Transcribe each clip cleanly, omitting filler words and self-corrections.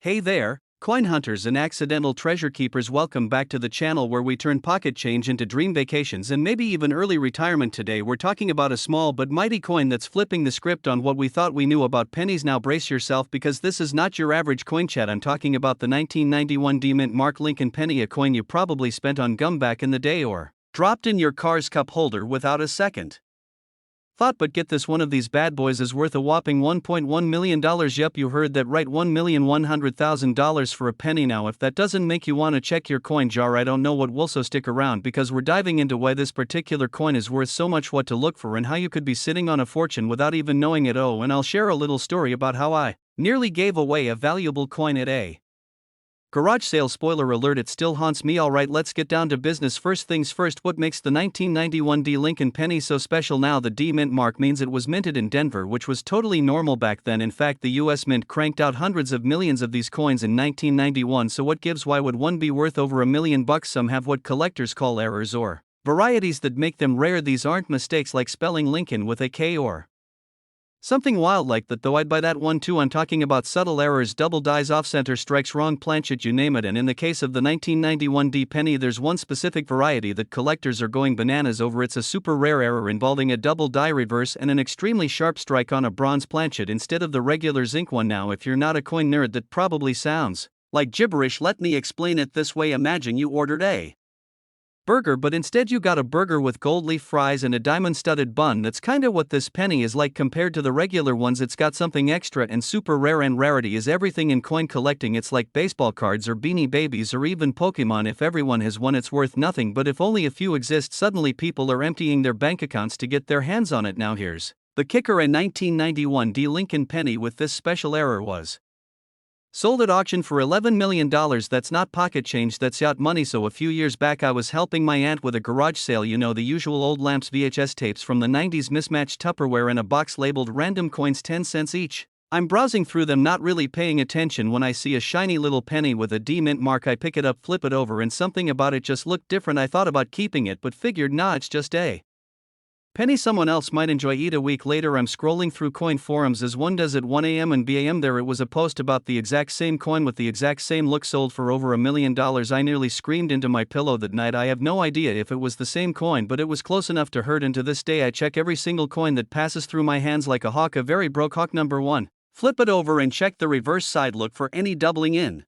Hey there, coin hunters and accidental treasure keepers, welcome back to the channel where we turn pocket change into dream vacations and maybe even early retirement. Today we're talking about a small but mighty coin that's flipping the script on what we thought we knew about pennies. Now brace yourself because this is not your average coin chat. I'm talking about the 1991 D-Mint Mark Lincoln penny, a coin you probably spent on gum back in the day or dropped in your car's cup holder without a second thought. But get this, one of these bad boys is worth a whopping $1.1 million. Yup, you heard that right, $1,100,000 for a penny. Now if that doesn't make you want to check your coin jar, I don't know what will. So stick around because we're diving into why this particular coin is worth so much, what to look for, and how you could be sitting on a fortune without even knowing it. Oh, and I'll share a little story about how I nearly gave away a valuable coin at a garage sale. Spoiler alert, it still haunts me. Alright, let's get down to business. First things first, what makes the 1991 D Lincoln penny so special? Now the D Mint mark means it was minted in Denver, which was totally normal back then. In fact, the US Mint cranked out hundreds of millions of these coins in 1991. So what gives? Why would one be worth over $1 million? Some have what collectors call errors or varieties that make them rare. These aren't mistakes like spelling Lincoln with a K or something wild like that, though I'd buy that one too. I'm talking about subtle errors, double dies, off-center strikes, wrong planchet, you name it. And in the case of the 1991 D penny, there's one specific variety that collectors are going bananas over. It's a super rare error involving a double die reverse and an extremely sharp strike on a bronze planchet instead of the regular zinc one. Now if you're not a coin nerd, that probably sounds like gibberish. Let me explain it this way. Imagine you ordered a burger, but instead you got a burger with gold leaf fries and a diamond-studded bun. That's kinda what this penny is like compared to the regular ones. It's got something extra and super rare, and rarity is everything in coin collecting. It's like baseball cards or Beanie Babies or even Pokemon. If everyone has one, it's worth nothing, but if only a few exist, suddenly people are emptying their bank accounts to get their hands on it. Now here's the kicker: a 1991 D Lincoln penny with this special error was sold at auction for $11 million. That's not pocket change, that's yacht money. So a few years back I was helping my aunt with a garage sale. You know, the usual old lamps, VHS tapes from the 90s, mismatched Tupperware in a box labeled random coins 10 cents each. I'm browsing through them, not really paying attention, when I see a shiny little penny with a D Mint mark. I pick it up, flip it over, and something about it just looked different. I thought about keeping it but figured, nah, it's just a penny someone else might enjoy. A week later I'm scrolling through coin forums as one does at 1 a.m. and BAM. There it was, a post about the exact same coin with the exact same look, sold for over $1 million. I nearly screamed into my pillow that night. I have no idea if it was the same coin, but it was close enough to hurt, and to this day I check every single coin that passes through my hands like a hawk, a very broke hawk. Number 1. Flip it over and check the reverse side. Look for any doubling in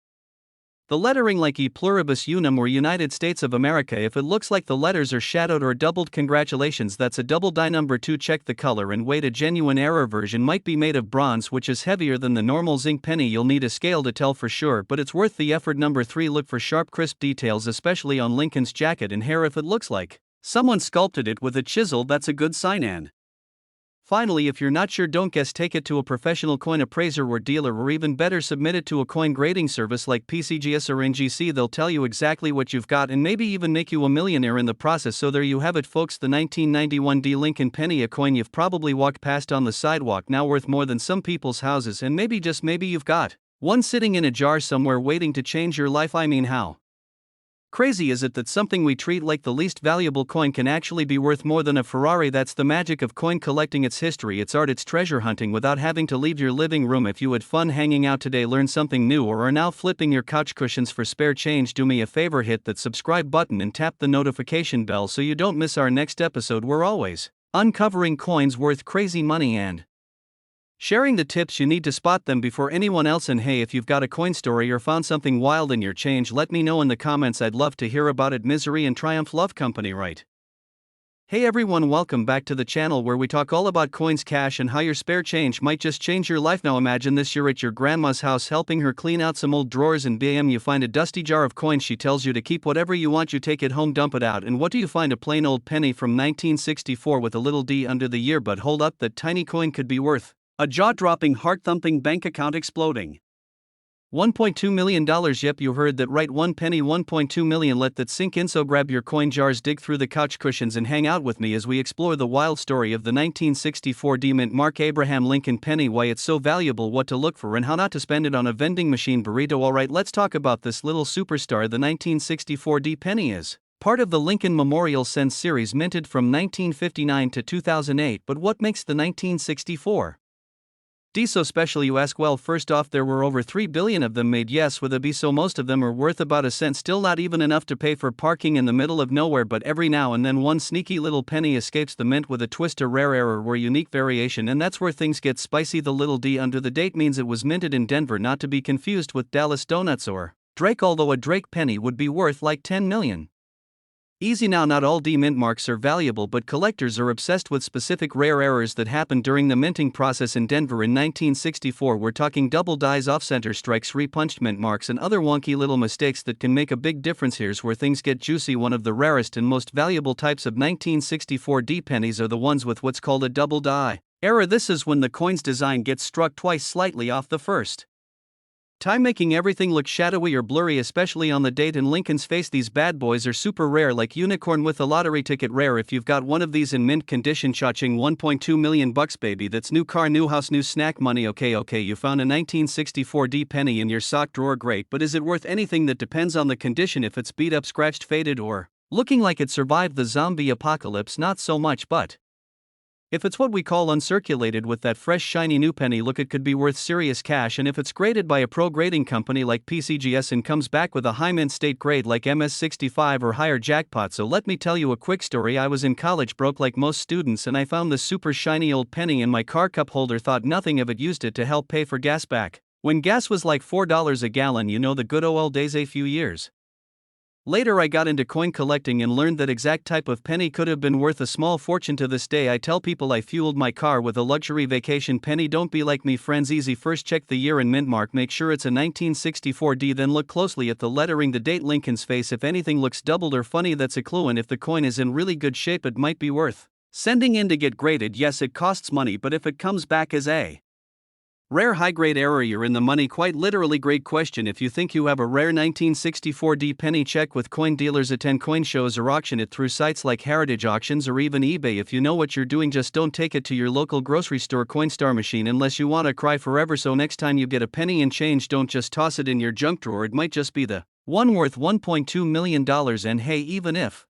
the lettering like E pluribus unum or United States of America. If it looks like the letters are shadowed or doubled, congratulations, that's a double die. Number 2, check the color and weight. A genuine error version might be made of bronze, which is heavier than the normal zinc penny. You'll need a scale to tell for sure, but it's worth the effort. Number 3, look for sharp, crisp details, especially on Lincoln's jacket and hair. If it looks like someone sculpted it with a chisel, that's a good sign. And finally, if you're not sure, don't guess, take it to a professional coin appraiser or dealer, or even better, submit it to a coin grading service like PCGS or NGC. They'll tell you exactly what you've got and maybe even make you a millionaire in the process. So there you have it, folks, the 1991 D Lincoln penny, a coin you've probably walked past on the sidewalk, now worth more than some people's houses, and maybe, just maybe, you've got one sitting in a jar somewhere waiting to change your life. I mean, how crazy is it that something we treat like the least valuable coin can actually be worth more than a Ferrari? That's the magic of coin collecting. Its history, its art, its treasure hunting without having to leave your living room. If you had fun hanging out today, learned something new, or are now flipping your couch cushions for spare change, do me a favor, hit that subscribe button and tap the notification bell so you don't miss our next episode. We're always uncovering coins worth crazy money and sharing the tips you need to spot them before anyone else. And hey, if you've got a coin story or found something wild in your change, let me know in the comments. I'd love to hear about it. Misery and triumph love company, right? Hey everyone, welcome back to the channel where we talk all about coins, cash, and how your spare change might just change your life. Now imagine this: you're at your grandma's house helping her clean out some old drawers, and bam, you find a dusty jar of coins. She tells you to keep whatever you want. You take it home, dump it out, and what do you find? A plain old penny from 1964 with a little D under the year. But hold up, that tiny coin could be worth a jaw-dropping, heart-thumping, bank account exploding $1.2 million. Yep, you heard that right, one penny, $1.2 million. Let that sink in. So grab your coin jars, dig through the couch cushions, and hang out with me as we explore the wild story of the 1964 D Mint Mark Abraham Lincoln penny, why it's so valuable, what to look for, and how not to spend it on a vending machine burrito. Alright, let's talk about this little superstar. The 1964 D penny is part of the Lincoln Memorial Cents series, minted from 1959 to 2008. But what makes the 1964 D so special, you ask? Well, first off, there were over 3 billion of them made, yes, with a B, so most of them are worth about a cent, still not even enough to pay for parking in the middle of nowhere, but every now and then one sneaky little penny escapes the mint with a twist, a rare error or unique variation, and that's where things get spicy. The little D under the date means it was minted in Denver, not to be confused with Dallas Donuts or Drake, although a Drake penny would be worth like 10 million. Easy now, not all D mint marks are valuable, but collectors are obsessed with specific rare errors that happened during the minting process in Denver in 1964. We're talking double dies, off-center strikes, repunched mint marks, and other wonky little mistakes that can make a big difference. Here's where things get juicy. One of the rarest and most valuable types of 1964 D pennies are the ones with what's called a double die error. This is when the coin's design gets struck twice slightly off the first time, making everything look shadowy or blurry, especially on the date in Lincoln's face. These bad boys are super rare, like unicorn with a lottery ticket rare. If you've got one of these in mint condition, cha-ching, 1.2 million bucks, baby. That's new car, new house, new snack money. Okay, you found a 1964 D penny in your sock drawer, great, but is it worth anything? That depends on the condition. If it's beat up, scratched, faded, or looking like it survived the zombie apocalypse, not so much, but if it's what we call uncirculated with that fresh shiny new penny look, it could be worth serious cash. And if it's graded by a pro grading company like PCGS and comes back with a high mint state grade like MS65 or higher, jackpot. So let me tell you a quick story. I was in college, broke like most students, and I found this super shiny old penny in my car cup holder, thought nothing of it, used it to help pay for gas back when gas was like $4 a gallon. You know, the good old days. A few years later, I got into coin collecting and learned that exact type of penny could have been worth a small fortune. To this day, I tell people I fueled my car with a luxury vacation penny. Don't be like me, friends. Easy. First, check the year and mint mark. Make sure it's a 1964 D. Then look closely at the lettering, the date, Lincoln's face. If anything looks doubled or funny, that's a clue. And if the coin is in really good shape, it might be worth sending in to get graded. Yes, it costs money, but if it comes back as a rare high-grade error, you're in the money, quite literally. Great question. If you think you have a rare 1964 D penny, check with coin dealers, attend coin shows, or auction it through sites like Heritage Auctions or even eBay. If you know what you're doing, just don't take it to your local grocery store Coinstar machine unless you want to cry forever. So next time you get a penny and change, don't just toss it in your junk drawer. It might just be the one worth $1.2 million. And hey, even if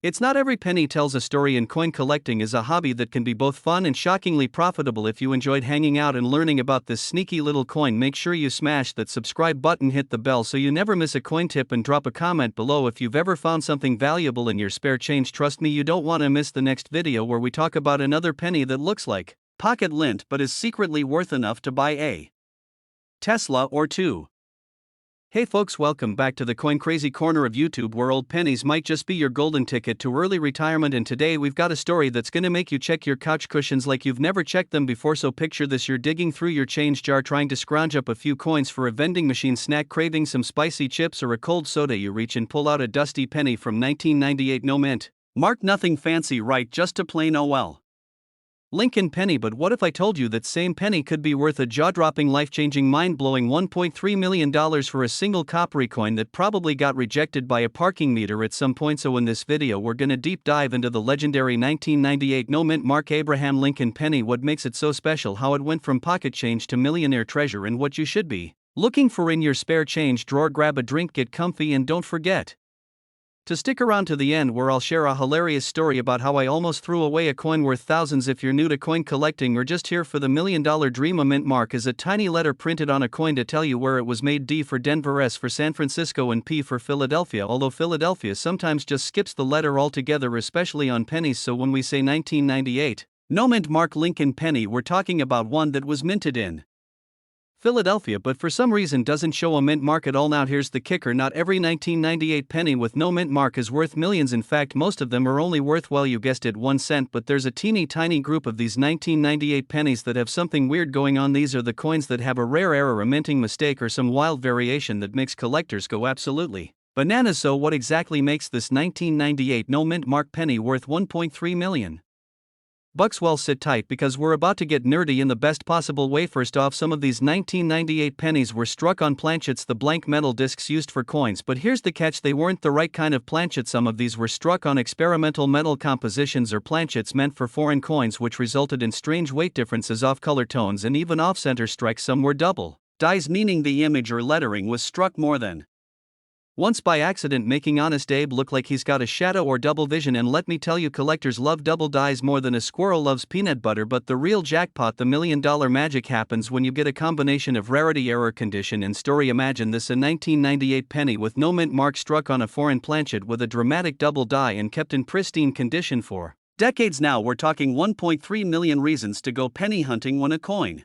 it's not, every penny tells a story, and coin collecting is a hobby that can be both fun and shockingly profitable. If you enjoyed hanging out and learning about this sneaky little coin, make sure you smash that subscribe button, hit the bell so you never miss a coin tip, and drop a comment below if you've ever found something valuable in your spare change. Trust me, you don't want to miss the next video where we talk about another penny that looks like pocket lint but is secretly worth enough to buy a Tesla or two. Hey folks, welcome back to the coin crazy corner of YouTube, where old pennies might just be your golden ticket to early retirement. And today we've got a story that's gonna make you check your couch cushions like you've never checked them before. So picture this: you're digging through your change jar trying to scrounge up a few coins for a vending machine snack, craving some spicy chips or a cold soda. You reach and pull out a dusty penny from 1998, no mint mark, nothing fancy, right? Just a plain OL Lincoln penny. But what if I told you that same penny could be worth a jaw-dropping, life-changing, mind-blowing $1.3 million for a single coppery coin that probably got rejected by a parking meter at some point? So in this video we're gonna deep dive into the legendary 1998 no mint mark Abraham Lincoln penny, what makes it so special, how it went from pocket change to millionaire treasure, and what you should be looking for in your spare change drawer. Grab a drink, get comfy, and don't forget to stick around to the end, where I'll share a hilarious story about how I almost threw away a coin worth thousands. If you're new to coin collecting or just here for the $1 million dream, a mint mark is a tiny letter printed on a coin to tell you where it was made. D for Denver, S for San Francisco, and P for Philadelphia, although Philadelphia sometimes just skips the letter altogether, especially on pennies. So when we say 1998 no mint mark Lincoln penny, we're talking about one that was minted in Philadelphia, but for some reason doesn't show a mint mark at all. Now here's the kicker: not every 1998 penny with no mint mark is worth millions. In fact, most of them are only worth, well, you guessed it, 1 cent. But there's a teeny tiny group of these 1998 pennies that have something weird going on. These are the coins that have a rare error, a minting mistake, or some wild variation that makes collectors go absolutely bananas. So what exactly makes this 1998 no mint mark penny worth $1.3 million? Well, sit tight, because we're about to get nerdy in the best possible way. First off, some of these 1998 pennies were struck on planchets, the blank metal discs used for coins. But here's the catch: they weren't the right kind of planchet. Some of these were struck on experimental metal compositions, or planchets meant for foreign coins, which resulted in strange weight differences, off color tones, and even off-center strikes. Some were double dies, meaning the image or lettering was struck more than Once by accident making Honest Abe look like he's got a shadow or double vision, and let me tell you, collectors love double dies more than a squirrel loves peanut butter. But the real jackpot, the $1,000,000 magic, happens when you get a combination of rarity, error condition, and story. Imagine this: a 1998 penny with no mint mark struck on a foreign planchet with a dramatic double die and kept in pristine condition for decades now. We're talking 1.3 million reasons to go penny hunting when a coin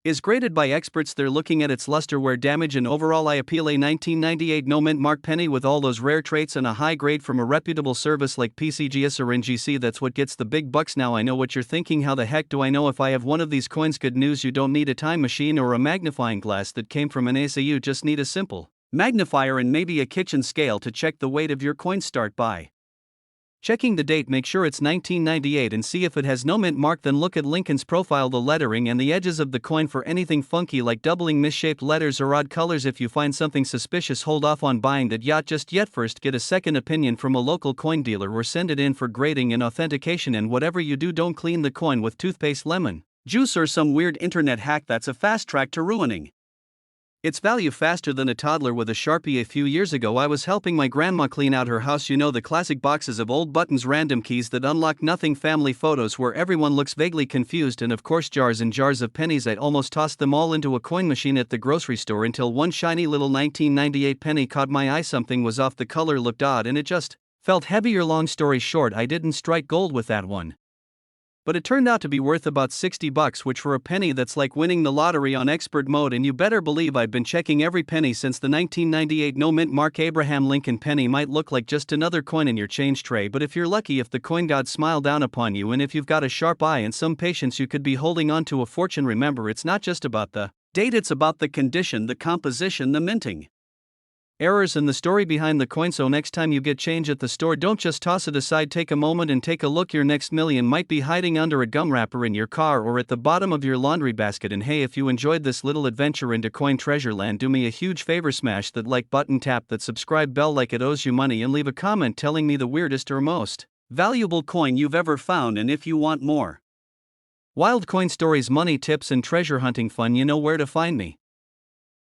is graded by experts. They're looking at its luster, wear damage, and overall eye appeal. A 1998 no mint mark penny with all those rare traits and a high grade from a reputable service like PCGS or NGC. That's what gets the big bucks. Now I know what you're thinking: how the heck do I know if I have one of these coins? Good news, you don't need a time machine or a magnifying glass that came from an ASA. You just need a simple magnifier and maybe a kitchen scale to check the weight of your coin. Start by checking the date, make sure it's 1998, and see if it has no mint mark. Then look at Lincoln's profile, the lettering, and the edges of the coin for anything funky like doubling, misshaped letters, or odd colors. If you find something suspicious, hold off on buying that yacht just yet. First, get a second opinion from a local coin dealer or send it in for grading and authentication. And whatever you do, don't clean the coin with toothpaste, lemon juice, or some weird internet hack. That's a fast track to ruining its value faster than a toddler with a Sharpie. A few years ago, I was helping my grandma clean out her house. You know, the classic boxes of old buttons, random keys that unlock nothing, family photos where everyone looks vaguely confused, and of course jars and jars of pennies. I almost tossed them all into a coin machine at the grocery store until one shiny little 1998 penny caught my eye. Something was off, the color looked odd, and it just felt heavier. Long story short, I didn't strike gold with that one, but it turned out to be worth about $60, which for a penny, that's like winning the lottery on expert mode. And you better believe I've been checking every penny since the 1998 no mint mark Abraham Lincoln penny. Might look like just another coin in your change tray, but if you're lucky, if the coin gods smile down upon you, and if you've got a sharp eye and some patience, you could be holding on to a fortune. Remember, it's not just about the date, it's about the condition, the composition, the minting errors, and the story behind the coin. So next time you get change at the store, don't just toss it aside. Take a moment and take a look. Your next million might be hiding under a gum wrapper in your car or at the bottom of your laundry basket. And hey, if you enjoyed this little adventure into coin treasure land, do me a huge favor: smash that like button, tap that subscribe bell like it owes you money, and leave a comment telling me the weirdest or most valuable coin you've ever found. And if you want more wild coin stories, money tips, and treasure hunting fun, you know where to find me.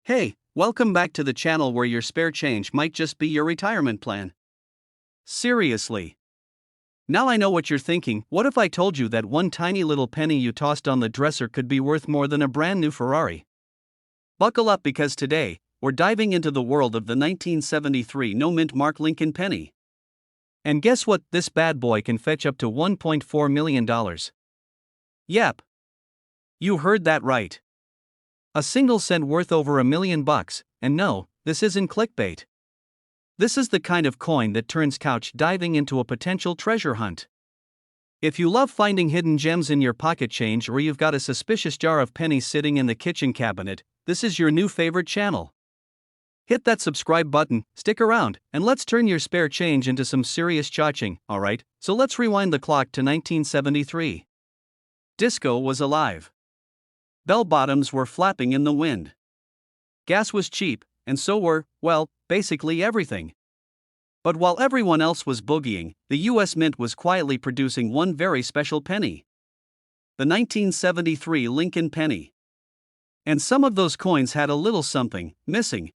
Hey, welcome back to the channel where your spare change might just be your retirement plan. Seriously. Now I know what you're thinking: what if I told you that one tiny little penny you tossed on the dresser could be worth more than a brand new Ferrari? Buckle up, because today, we're diving into the world of the 1973 no mint mark Lincoln penny. And guess what? This bad boy can fetch up to $1.4 million. Yep. You heard that right. A single cent worth over $1 million. And no, this isn't clickbait. This is the kind of coin that turns couch diving into a potential treasure hunt. If you love finding hidden gems in your pocket change, or you've got a suspicious jar of pennies sitting in the kitchen cabinet, this is your new favorite channel. Hit that subscribe button, stick around, and let's turn your spare change into some serious cha-ching. Alright, so let's rewind the clock to 1973. Disco was alive. Bell-bottoms were flapping in the wind. Gas was cheap, and so were, well, basically everything. But while everyone else was boogieing, the US Mint was quietly producing one very special penny: the 1973 Lincoln penny. And some of those coins had a little something missing.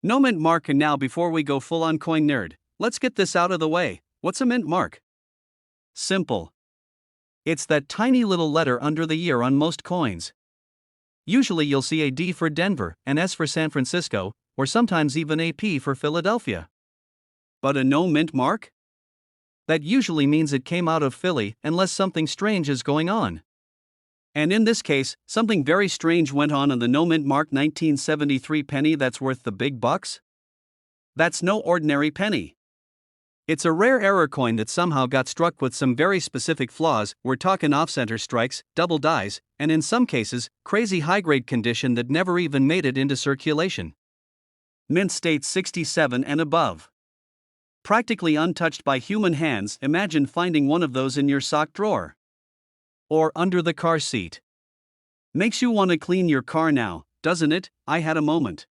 No mint mark. And now, before we go full on coin nerd, let's get this out of the way. What's a mint mark? Simple. It's that tiny little letter under the year on most coins. Usually you'll see a D for Denver, an S for San Francisco, or sometimes even a P for Philadelphia. But a no mint mark? That usually means it came out of Philly, unless something strange is going on. And in this case, something very strange went on the no mint mark 1973 penny that's worth the big bucks. That's no ordinary penny. It's a rare error coin that somehow got struck with some very specific flaws. We're talking off-center strikes, double dies, and in some cases, crazy high-grade condition that never even made it into circulation. Mint state 67 and above. Practically untouched by human hands. Imagine finding one of those in your sock drawer. Or under the car seat. Makes you want to clean your car now, doesn't it? I had a moment.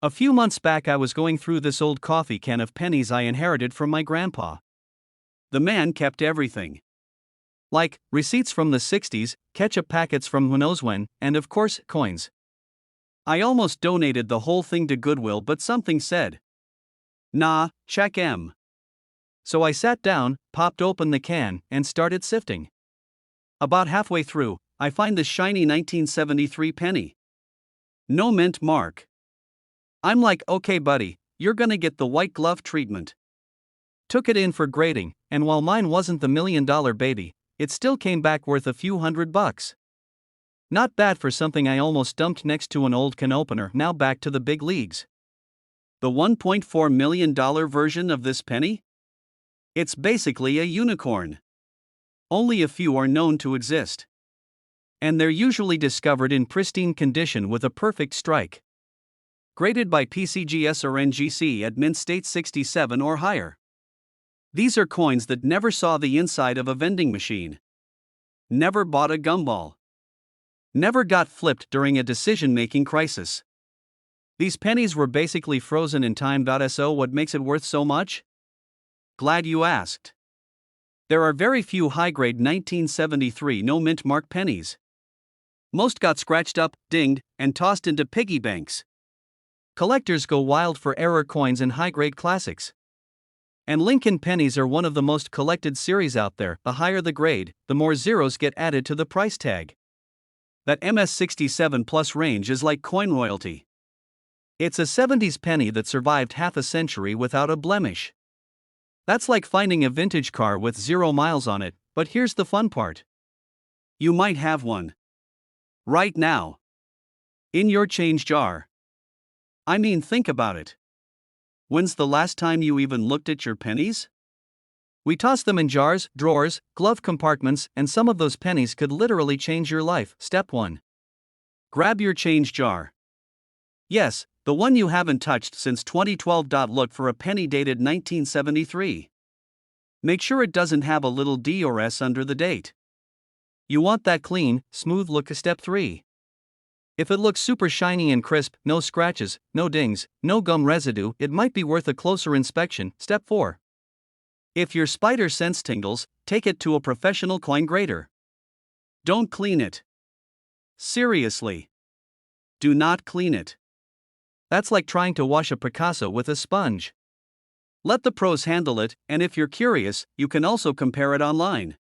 A few months back, I was going through this old coffee can of pennies I inherited from my grandpa. The man kept everything. Like, receipts from the 60s, ketchup packets from who knows when, and of course, coins. I almost donated the whole thing to Goodwill, but something said, "Nah, check M." So I sat down, popped open the can, and started sifting. About halfway through, I find the shiny 1973 penny. No mint mark. I'm like, okay buddy, you're gonna get the white glove treatment. Took it in for grading, and while mine wasn't the $1 million baby, it still came back worth a few $100. Not bad for something I almost dumped next to an old can opener. Now back to the big leagues. The $1.4 million version of this penny? It's basically a unicorn. Only a few are known to exist. And they're usually discovered in pristine condition with a perfect strike. Graded by PCGS or NGC at mint state 67 or higher. These are coins that never saw the inside of a vending machine. Never bought a gumball. Never got flipped during a decision-making crisis. These pennies were basically frozen in time. So what makes it worth so much? Glad you asked. There are very few high-grade 1973 no-mint mark pennies. Most got scratched up, dinged, and tossed into piggy banks. Collectors go wild for error coins and high-grade classics. And Lincoln pennies are one of the most collected series out there. The higher the grade, the more zeros get added to the price tag. That MS67 plus range is like coin royalty. It's a 70s penny that survived half a century without a blemish. That's like finding a vintage car with 0 miles on it, but here's the fun part. You might have one. Right now. In your change jar. I mean, think about it. When's the last time you even looked at your pennies? We toss them in jars, drawers, glove compartments, and some of those pennies could literally change your life. Step 1. Grab your change jar. Yes, the one you haven't touched since 2012. Look for a penny dated 1973. Make sure it doesn't have a little D or S under the date. You want that clean, smooth look. Step 3. If it looks super shiny and crisp, no scratches, no dings, no gum residue, it might be worth a closer inspection. Step 4. If your spider sense tingles, take it to a professional coin grader. Don't clean it. Seriously. Do not clean it. That's like trying to wash a Picasso with a sponge. Let the pros handle it, and if you're curious, you can also compare it online.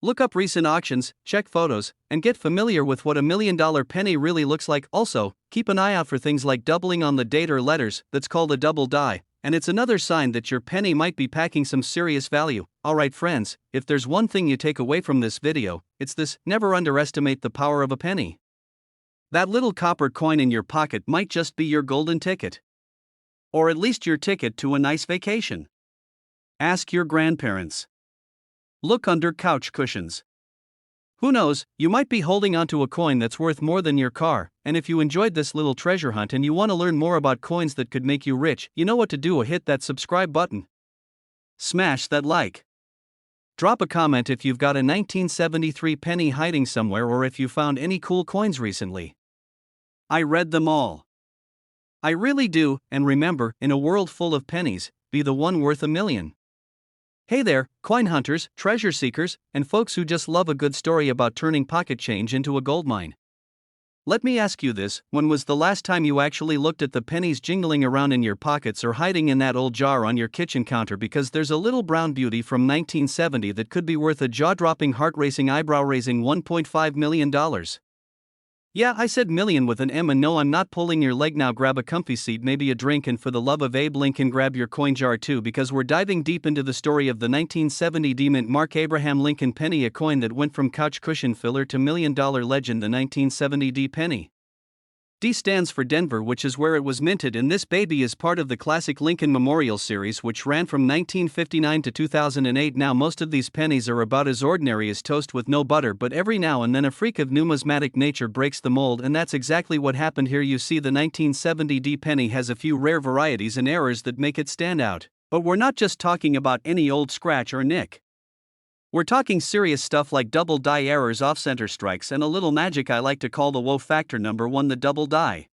Look up recent auctions, check photos, and get familiar with what a $1 million penny really looks like. Also, keep an eye out for things like doubling on the date or letters. That's called a double die, and it's another sign that your penny might be packing some serious value. Alright friends, if there's one thing you take away from this video, it's this: never underestimate the power of a penny. That little copper coin in your pocket might just be your golden ticket. Or at least your ticket to a nice vacation. Ask your grandparents. Look under couch cushions. Who knows, you might be holding onto a coin that's worth more than your car. And if you enjoyed this little treasure hunt and you want to learn more about coins that could make you rich, you know what to do. Hit that subscribe button. Smash that like. Drop a comment if you've got a 1973 penny hiding somewhere or if you found any cool coins recently. I read them all. I really do, and remember, in a world full of pennies, be the one worth $1 million. Hey there, coin hunters, treasure seekers, and folks who just love a good story about turning pocket change into a goldmine. Let me ask you this: when was the last time you actually looked at the pennies jingling around in your pockets or hiding in that old jar on your kitchen counter? Because there's a little brown beauty from 1970 that could be worth a jaw-dropping, heart-racing, eyebrow-raising $1.5 million. Yeah, I said million with an M, and no, I'm not pulling your leg. Now grab a comfy seat, maybe a drink, and for the love of Abe Lincoln, grab your coin jar too, because we're diving deep into the story of the 1970 D mint mark Abraham Lincoln penny, a coin that went from couch cushion filler to $1 million legend. The 1970 D penny. D stands for Denver, which is where it was minted, and this baby is part of the classic Lincoln Memorial series, which ran from 1959 to 2008. Now, most of these pennies are about as ordinary as toast with no butter, but every now and then a freak of numismatic nature breaks the mold, and that's exactly what happened here. You see, the 1970 D penny has a few rare varieties and errors that make it stand out. But we're not just talking about any old scratch or nick. We're talking serious stuff like double die errors, off-center strikes, and a little magic I like to call the woe factor. Number 1, the double die.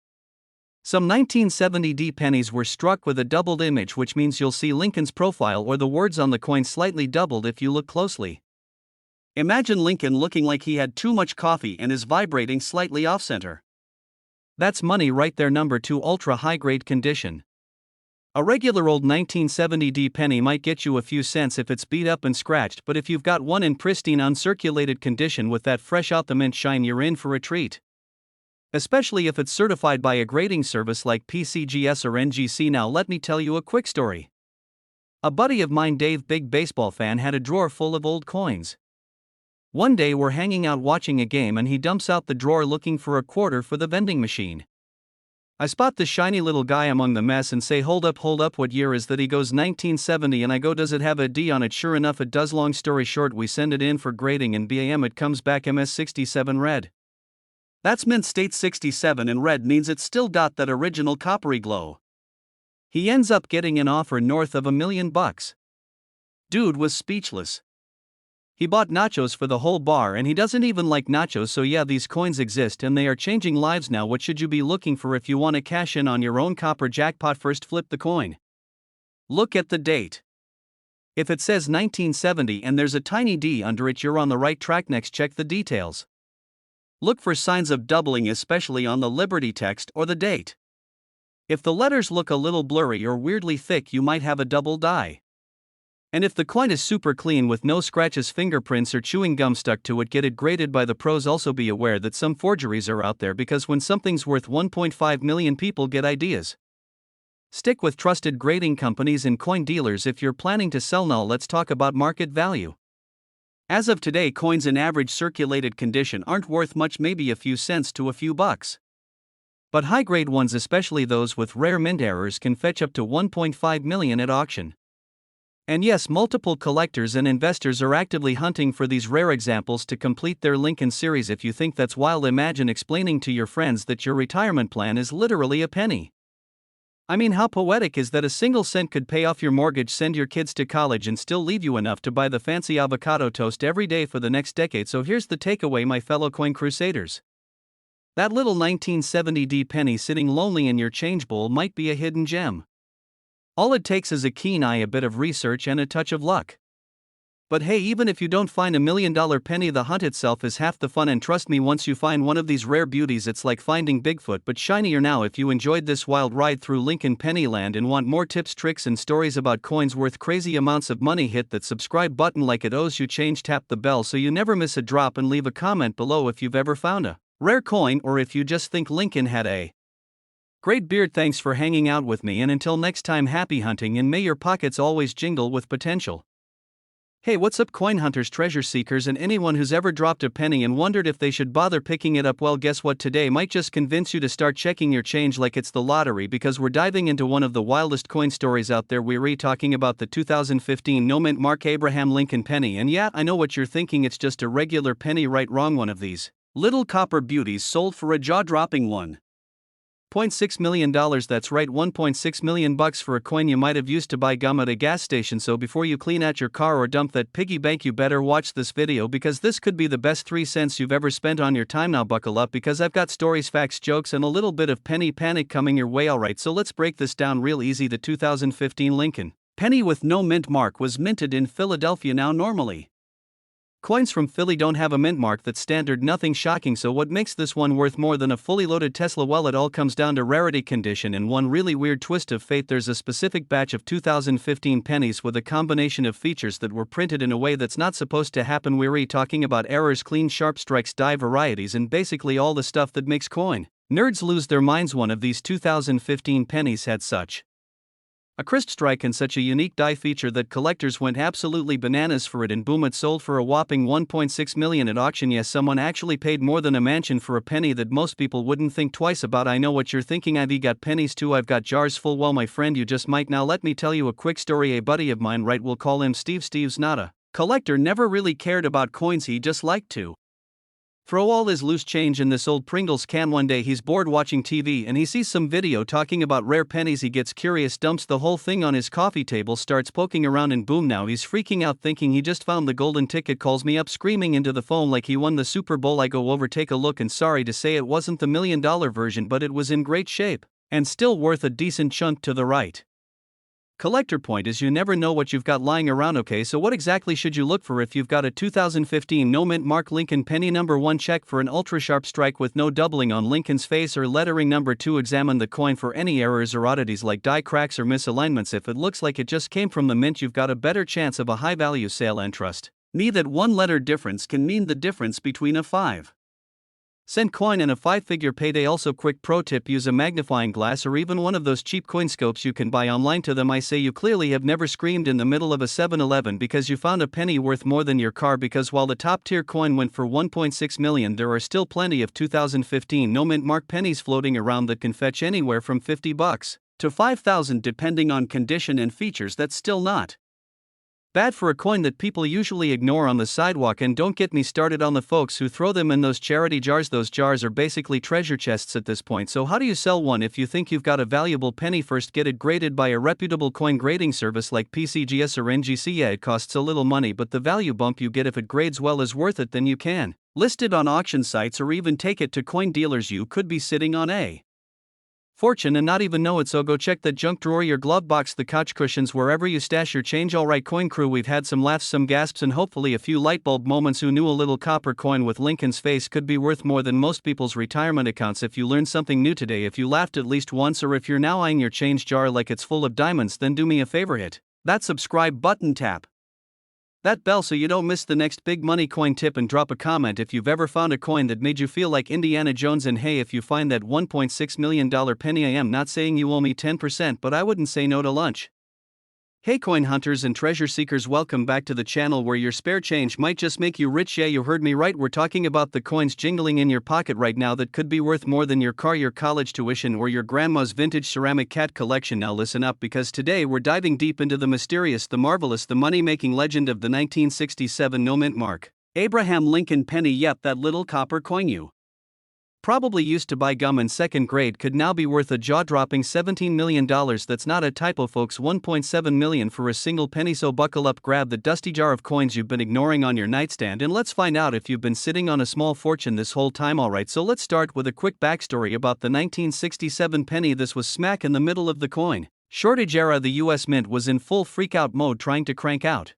Some 1970 D pennies were struck with a doubled image, which means you'll see Lincoln's profile or the words on the coin slightly doubled if you look closely. Imagine Lincoln looking like he had too much coffee and is vibrating slightly off-center. That's money right there. Number 2, ultra high grade condition. A regular old 1970D penny might get you a few cents if it's beat up and scratched, but if you've got one in pristine uncirculated condition with that fresh out the mint shine, you're in for a treat. Especially if it's certified by a grading service like PCGS or NGC. Now let me tell you a quick story. A buddy of mine, Dave, big baseball fan, had a drawer full of old coins. One day we're hanging out watching a game and he dumps out the drawer looking for a quarter for the vending machine. I spot the shiny little guy among the mess and say, hold up, what year is that? He goes 1970, and I go, does it have a D on it? Sure enough it does. Long story short, we send it in for grading and BAM, it comes back MS67 red. That's mint state 67 and red means it's still got that original coppery glow. He ends up getting an offer north of $1 million. Dude was speechless. He bought nachos for the whole bar and he doesn't even like nachos. So yeah, these coins exist and they are changing lives now. What should you be looking for if you want to cash in on your own copper jackpot? First, flip the coin. Look at the date. If it says 1970 and there's a tiny D under it, you're on the right track. Next, check the details. Look for signs of doubling, especially on the Liberty text or the date. If the letters look a little blurry or weirdly thick, you might have a double die. And if the coin is super clean with no scratches, fingerprints, or chewing gum stuck to it, get it graded by the pros. Also be aware that some forgeries are out there, because when something's worth 1.5 million, people get ideas. Stick with trusted grading companies and coin dealers if you're planning to sell. Now let's talk about market value. As of today, coins in average circulated condition aren't worth much, maybe a few cents to a few bucks. But high-grade ones, especially those with rare mint errors, can fetch up to 1.5 million at auction. And yes, multiple collectors and investors are actively hunting for these rare examples to complete their Lincoln series. If you think that's wild, imagine explaining to your friends that your retirement plan is literally a penny. I mean, how poetic is that? A single cent could pay off your mortgage, send your kids to college, and still leave you enough to buy the fancy avocado toast every day for the next decade. So here's the takeaway, my fellow coin crusaders. That little 1970D penny sitting lonely in your change bowl might be a hidden gem. All it takes is a keen eye, a bit of research, and a touch of luck. But hey, even if you don't find $1 million penny, the hunt itself is half the fun. And trust me, once you find one of these rare beauties, it's like finding Bigfoot, but shinier. Now, if you enjoyed this wild ride through Lincoln Pennyland and want more tips, tricks, and stories about coins worth crazy amounts of money, hit that subscribe button like it owes you change. Tap the bell so you never miss a drop, and leave a comment below if you've ever found a rare coin, or if you just think Lincoln had a great beard. Thanks for hanging out with me, and until next time, happy hunting, and may your pockets always jingle with potential. Hey, what's up, coin hunters, treasure seekers, and anyone who's ever dropped a penny and wondered if they should bother picking it up? Well, guess what? Today might just convince you to start checking your change like it's the lottery, because we're diving into one of the wildest coin stories out there. We're talking about the 2015 no mint Mark Abraham Lincoln penny. And yeah, I know what you're thinking, it's just a regular penny. Right, wrong. One of these little copper beauties sold for a jaw-dropping $1.6 million. That's right, $1.6 million for a coin you might have used to buy gum at a gas station. So before you clean out your car or dump that piggy bank, you better watch this video, because this could be the best 3 cents you've ever spent on your time. Now buckle up, because I've got stories, facts, jokes, and a little bit of penny panic coming your way. Alright, so let's break this down real easy. The 2015 Lincoln penny with no mint mark was minted in Philadelphia. Now normally, coins from Philly don't have a mint mark. That's standard, nothing shocking. So what makes this one worth more than a fully loaded Tesla? Well, it all comes down to rarity, condition, and one really weird twist of fate. There's a specific batch of 2015 pennies with a combination of features that were printed in a way that's not supposed to happen. We're talking about errors, clean, sharp strikes, die varieties, and basically all the stuff that makes coin nerds lose their minds. One of these 2015 pennies had such a crisp strike and such a unique die feature that collectors went absolutely bananas for it, and boom, it sold for a whopping $1.6 million at auction. Yes, someone actually paid more than a mansion for a penny that most people wouldn't think twice about. I know what you're thinking, I've got pennies too, I've got jars full. Well, my friend, you just might. Now let me tell you a quick story. A buddy of mine, right, we'll call him Steve. Steve's not a collector, never really cared about coins, he just liked to throw all his loose change in this old Pringles can. One day he's bored watching TV and he sees some video talking about rare pennies. He gets curious, dumps the whole thing on his coffee table, starts poking around, and boom, now he's freaking out thinking he just found the golden ticket. Calls me up screaming into the phone like he won the Super Bowl. I go over, take a look, and sorry to say it wasn't the $1 million version, but it was in great shape and still worth a decent chunk to the right. Collector point is you never know what you've got lying around. Okay, so what exactly should you look for if you've got a 2015 no mint mark Lincoln penny? Number 1, check for an ultra sharp strike with no doubling on Lincoln's face or lettering. Number 2, examine the coin for any errors or oddities like die cracks or misalignments. If it looks like it just came from the mint, you've got a better chance of a high value sale. And trust me that one letter difference can mean the difference between a 5-cent coin and a 5-figure payday. Also, quick pro tip: use a magnifying glass or even one of those cheap coin scopes you can buy online. To them I say, you clearly have never screamed in the middle of a 7-Eleven because you found a penny worth more than your car, because while the top tier coin went for $1.6 million, there are still plenty of 2015 no mint mark pennies floating around that can fetch anywhere from $50 to $5,000 depending on condition and features. That's still not bad for a coin that people usually ignore on the sidewalk. And don't get me started on the folks who throw them in those charity jars. Those jars are basically treasure chests at this point. So how do you sell one? If you think you've got a valuable penny, first get it graded by a reputable coin grading service like PCGS or NGC. Yeah, it costs a little money, but the value bump you get if it grades well is worth it. Then you can list it on auction sites or even take it to coin dealers. You could be sitting on a fortune and not even know it. So go check the junk drawer, your glove box, the couch cushions, wherever you stash your change. Alright, coin crew, we've had some laughs, some gasps, and hopefully a few lightbulb moments. Who knew a little copper coin with Lincoln's face could be worth more than most people's retirement accounts? If you learned something new today, if you laughed at least once, or if you're now eyeing your change jar like it's full of diamonds, then do me a favor, hit that subscribe button, tap that bell so you don't miss the next big money coin tip, and drop a comment if you've ever found a coin that made you feel like Indiana Jones. And hey, if you find that $1.6 million penny, I am not saying you owe me 10%, but I wouldn't say no to lunch. Hey coin hunters and treasure seekers, welcome back to the channel where your spare change might just make you rich. Yeah, you heard me right, we're talking about the coins jingling in your pocket right now that could be worth more than your car, your college tuition, or your grandma's vintage ceramic cat collection. Now listen up, because today we're diving deep into the mysterious, the marvelous, the money-making legend of the 1967 no mint mark Abraham Lincoln penny. Yep, that little copper coin you probably used to buy gum in second grade could now be worth a jaw-dropping $17 million. That's not a typo, folks, $1.7 million for a single penny. So buckle up, grab the dusty jar of coins you've been ignoring on your nightstand, and let's find out if you've been sitting on a small fortune this whole time. Alright, so let's start with a quick backstory about the 1967 penny. This was smack in the middle of the coin shortage era. The US Mint was in full freakout mode, trying to crank out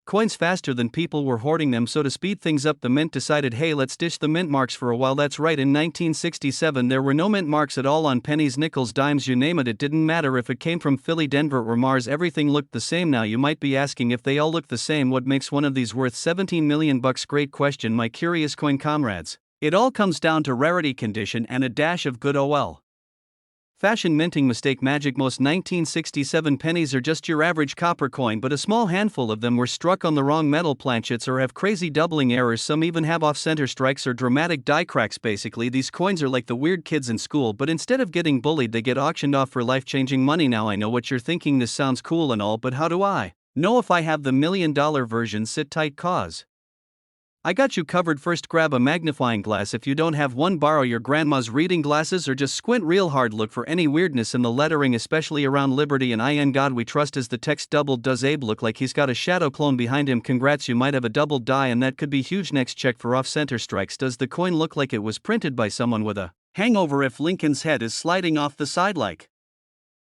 coins faster than people were hoarding them. So to speed things up, the mint decided, hey, let's ditch the mint marks for a while. That's right, in 1967 there were no mint marks at all on pennies, nickels, dimes, you name it. It didn't matter if it came from Philly, Denver, or Mars, everything looked the same. Now you might be asking, if they all look the same, what makes one of these worth $17 million? Great question, my curious coin comrades. It all comes down to rarity, condition, and a dash of good ol' fashion minting mistake magic. Most 1967 pennies are just your average copper coin, but a small handful of them were struck on the wrong metal planchets or have crazy doubling errors. Some even have off-center strikes or dramatic die cracks. Basically, these coins are like the weird kids in school, but instead of getting bullied, they get auctioned off for life-changing money. Now I know what you're thinking, this sounds cool and all, but how do I know if I have the $1 million version? Sit tight, cause I got you covered. First, grab a magnifying glass. If you don't have one, borrow your grandma's reading glasses or just squint real hard. Look for any weirdness in the lettering, especially around Liberty and In God We Trust. As the text doubled, does Abe look like he's got a shadow clone behind him? Congrats, you might have a double die, and that could be huge. Next, check for off-center strikes. Does the coin look like it was printed by someone with a hangover? If Lincoln's head is sliding off the side like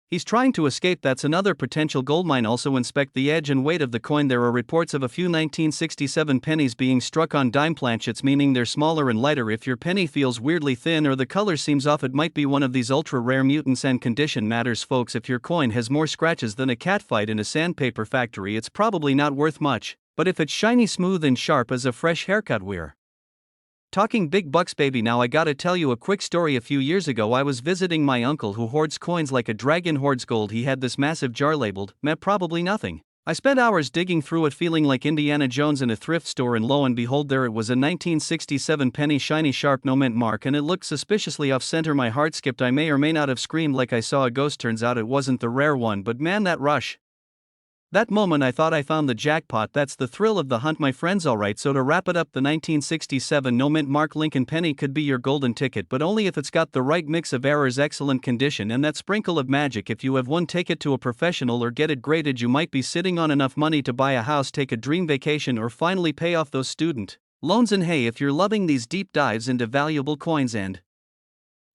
he's trying to escape, that's another potential goldmine. Also, inspect the edge and weight of the coin. There are reports of a few 1967 pennies being struck on dime planchets, meaning they're smaller and lighter. If your penny feels weirdly thin or the color seems off, it might be one of these ultra rare mutants. And condition matters, folks. If your coin has more scratches than a catfight in a sandpaper factory, it's probably not worth much. But if it's shiny, smooth, and sharp as a fresh haircut, we're talking big bucks, baby. Now I gotta tell you a quick story. A few years ago I was visiting my uncle who hoards coins like a dragon hoards gold. He had this massive jar labeled, meant probably nothing. I spent hours digging through it, feeling like Indiana Jones in a thrift store, and lo and behold, there it was, a 1967 penny, shiny, sharp, no mint mark, and it looked suspiciously off-center. My heart skipped. I may or may not have screamed like I saw a ghost. Turns out it wasn't the rare one, but man, that rush, that moment, I thought I found the jackpot. That's the thrill of the hunt, my friends. Alright, so to wrap it up, the 1967 no mint mark Lincoln penny could be your golden ticket, but only if it's got the right mix of errors, excellent condition, and that sprinkle of magic. If you have one, take it to a professional or get it graded. You might be sitting on enough money to buy a house, take a dream vacation, or finally pay off those student loans. And hey, if you're loving these deep dives into valuable coins and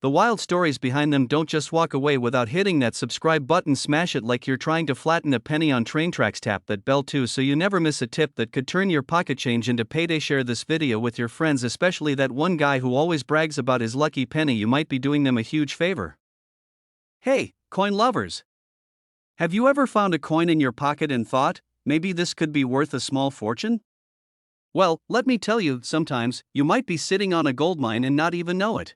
The wild stories behind them. Don't just walk away without hitting that subscribe button. Smash it like you're trying to flatten a penny on train tracks. Tap that bell too so you never miss a tip that could turn your pocket change into payday. Share this video with your friends, especially that one guy who always brags about his lucky penny. You might be doing them a huge favor. Hey, coin lovers! Have you ever found a coin in your pocket and thought, maybe this could be worth a small fortune? Well, let me tell you, sometimes you might be sitting on a goldmine and not even know it.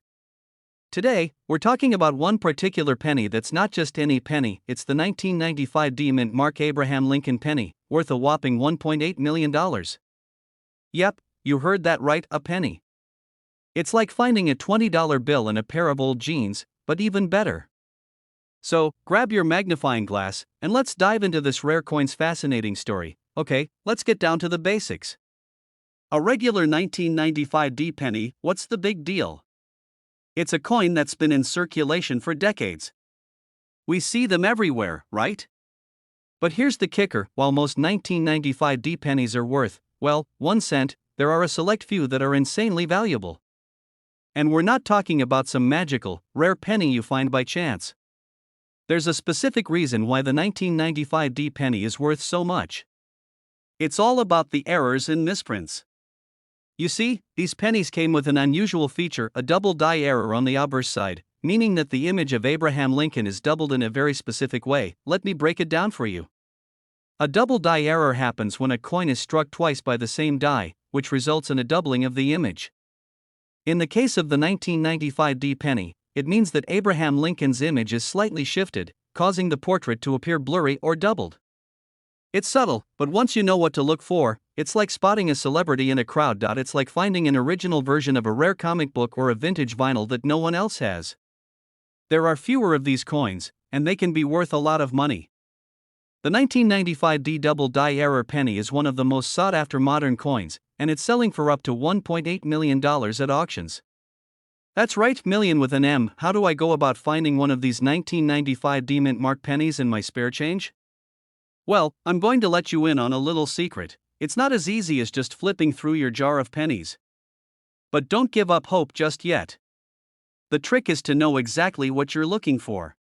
Today, we're talking about one particular penny that's not just any penny. It's the 1995 D Mint Mark Abraham Lincoln penny, worth a whopping $1.8 million. Yep, you heard that right, a penny. It's like finding a $20 bill in a pair of old jeans, but even better. So, grab your magnifying glass, and let's dive into this rare coin's fascinating story. Okay, let's get down to the basics. A regular 1995 D penny, what's the big deal? It's a coin that's been in circulation for decades. We see them everywhere, right? But here's the kicker: while most 1995 D pennies are worth, well, 1 cent, there are a select few that are insanely valuable. And we're not talking about some magical, rare penny you find by chance. There's a specific reason why the 1995 D penny is worth so much. It's all about the errors and misprints. You see, these pennies came with an unusual feature, a double die error on the obverse side, meaning that the image of Abraham Lincoln is doubled in a very specific way. Let me break it down for you. A double die error happens when a coin is struck twice by the same die, which results in a doubling of the image. In the case of the 1995 D penny, it means that Abraham Lincoln's image is slightly shifted, causing the portrait to appear blurry or doubled. It's subtle, but once you know what to look for, it's like spotting a celebrity in a crowd. It's like finding an original version of a rare comic book or a vintage vinyl that no one else has. There are fewer of these coins, and they can be worth a lot of money. The 1995 D double die error penny is one of the most sought after modern coins, and it's selling for up to $1.8 million at auctions. That's right, million with an M. How do I go about finding one of these 1995 D Mint Mark pennies in my spare change? Well, I'm going to let you in on a little secret. It's not as easy as just flipping through your jar of pennies. But don't give up hope just yet. The trick is to know exactly what you're looking for.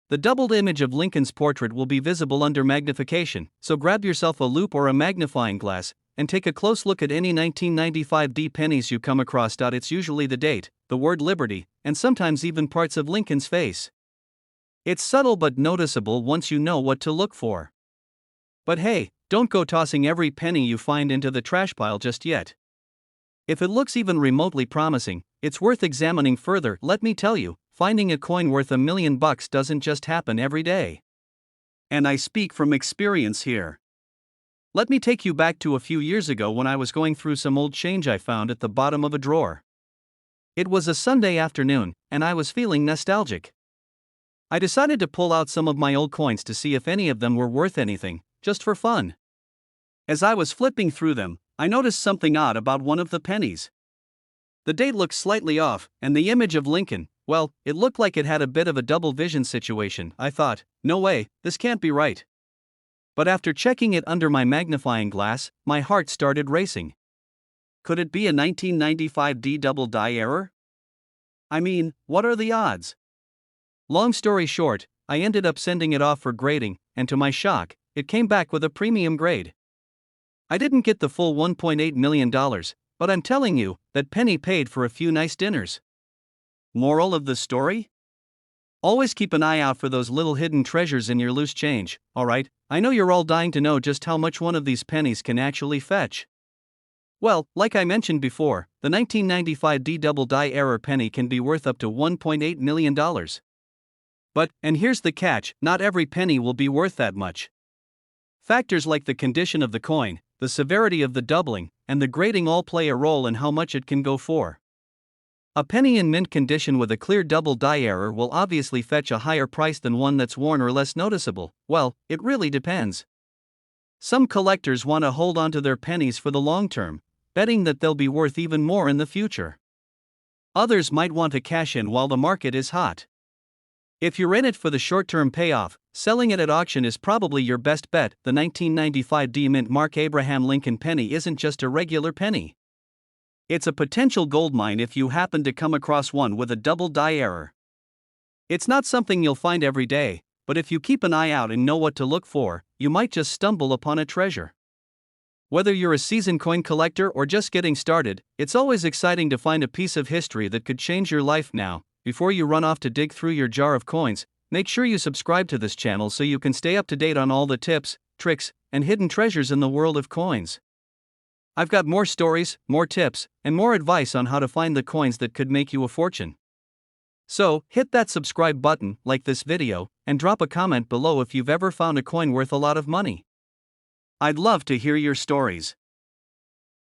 The doubled image of Lincoln's portrait will be visible under magnification, so grab yourself a loupe or a magnifying glass and take a close look at any 1995 D pennies you come across. It's usually the date, the word liberty, and sometimes even parts of Lincoln's face. It's subtle but noticeable once you know what to look for. But hey, don't go tossing every penny you find into the trash pile just yet. If it looks even remotely promising, it's worth examining further. Let me tell you, finding a coin worth $1 million doesn't just happen every day. And I speak from experience here. Let me take you back to a few years ago when I was going through some old change I found at the bottom of a drawer. It was a Sunday afternoon, and I was feeling nostalgic. I decided to pull out some of my old coins to see if any of them were worth anything, just for fun. As I was flipping through them, I noticed something odd about one of the pennies. The date looked slightly off, and the image of Lincoln, well, it looked like it had a bit of a double vision situation. I thought, no way, this can't be right. But after checking it under my magnifying glass, my heart started racing. Could it be a 1995 D double die error? I mean, what are the odds? Long story short, I ended up sending it off for grading, and to my shock, it came back with a premium grade. I didn't get the full $1.8 million, but I'm telling you, that penny paid for a few nice dinners. Moral of the story? Always keep an eye out for those little hidden treasures in your loose change, alright? I know you're all dying to know just how much one of these pennies can actually fetch. Well, like I mentioned before, the 1995 D double die error penny can be worth up to $1.8 million. But, and here's the catch, not every penny will be worth that much. Factors like the condition of the coin, the severity of the doubling, and the grading all play a role in how much it can go for. A penny in mint condition with a clear double die error will obviously fetch a higher price than one that's worn or less noticeable. Well, it really depends. Some collectors want to hold on to their pennies for the long term, betting that they'll be worth even more in the future. Others might want to cash in while the market is hot. If you're in it for the short-term payoff, selling it at auction is probably your best bet. The 1995 D Mint Mark Abraham Lincoln penny isn't just a regular penny. It's a potential goldmine if you happen to come across one with a double die error. It's not something you'll find every day, but if you keep an eye out and know what to look for, you might just stumble upon a treasure. Whether you're a seasoned coin collector or just getting started, it's always exciting to find a piece of history that could change your life. Now, before you run off to dig through your jar of coins, make sure you subscribe to this channel so you can stay up to date on all the tips, tricks, and hidden treasures in the world of coins. I've got more stories, more tips, and more advice on how to find the coins that could make you a fortune. So, hit that subscribe button, like this video, and drop a comment below if you've ever found a coin worth a lot of money. I'd love to hear your stories.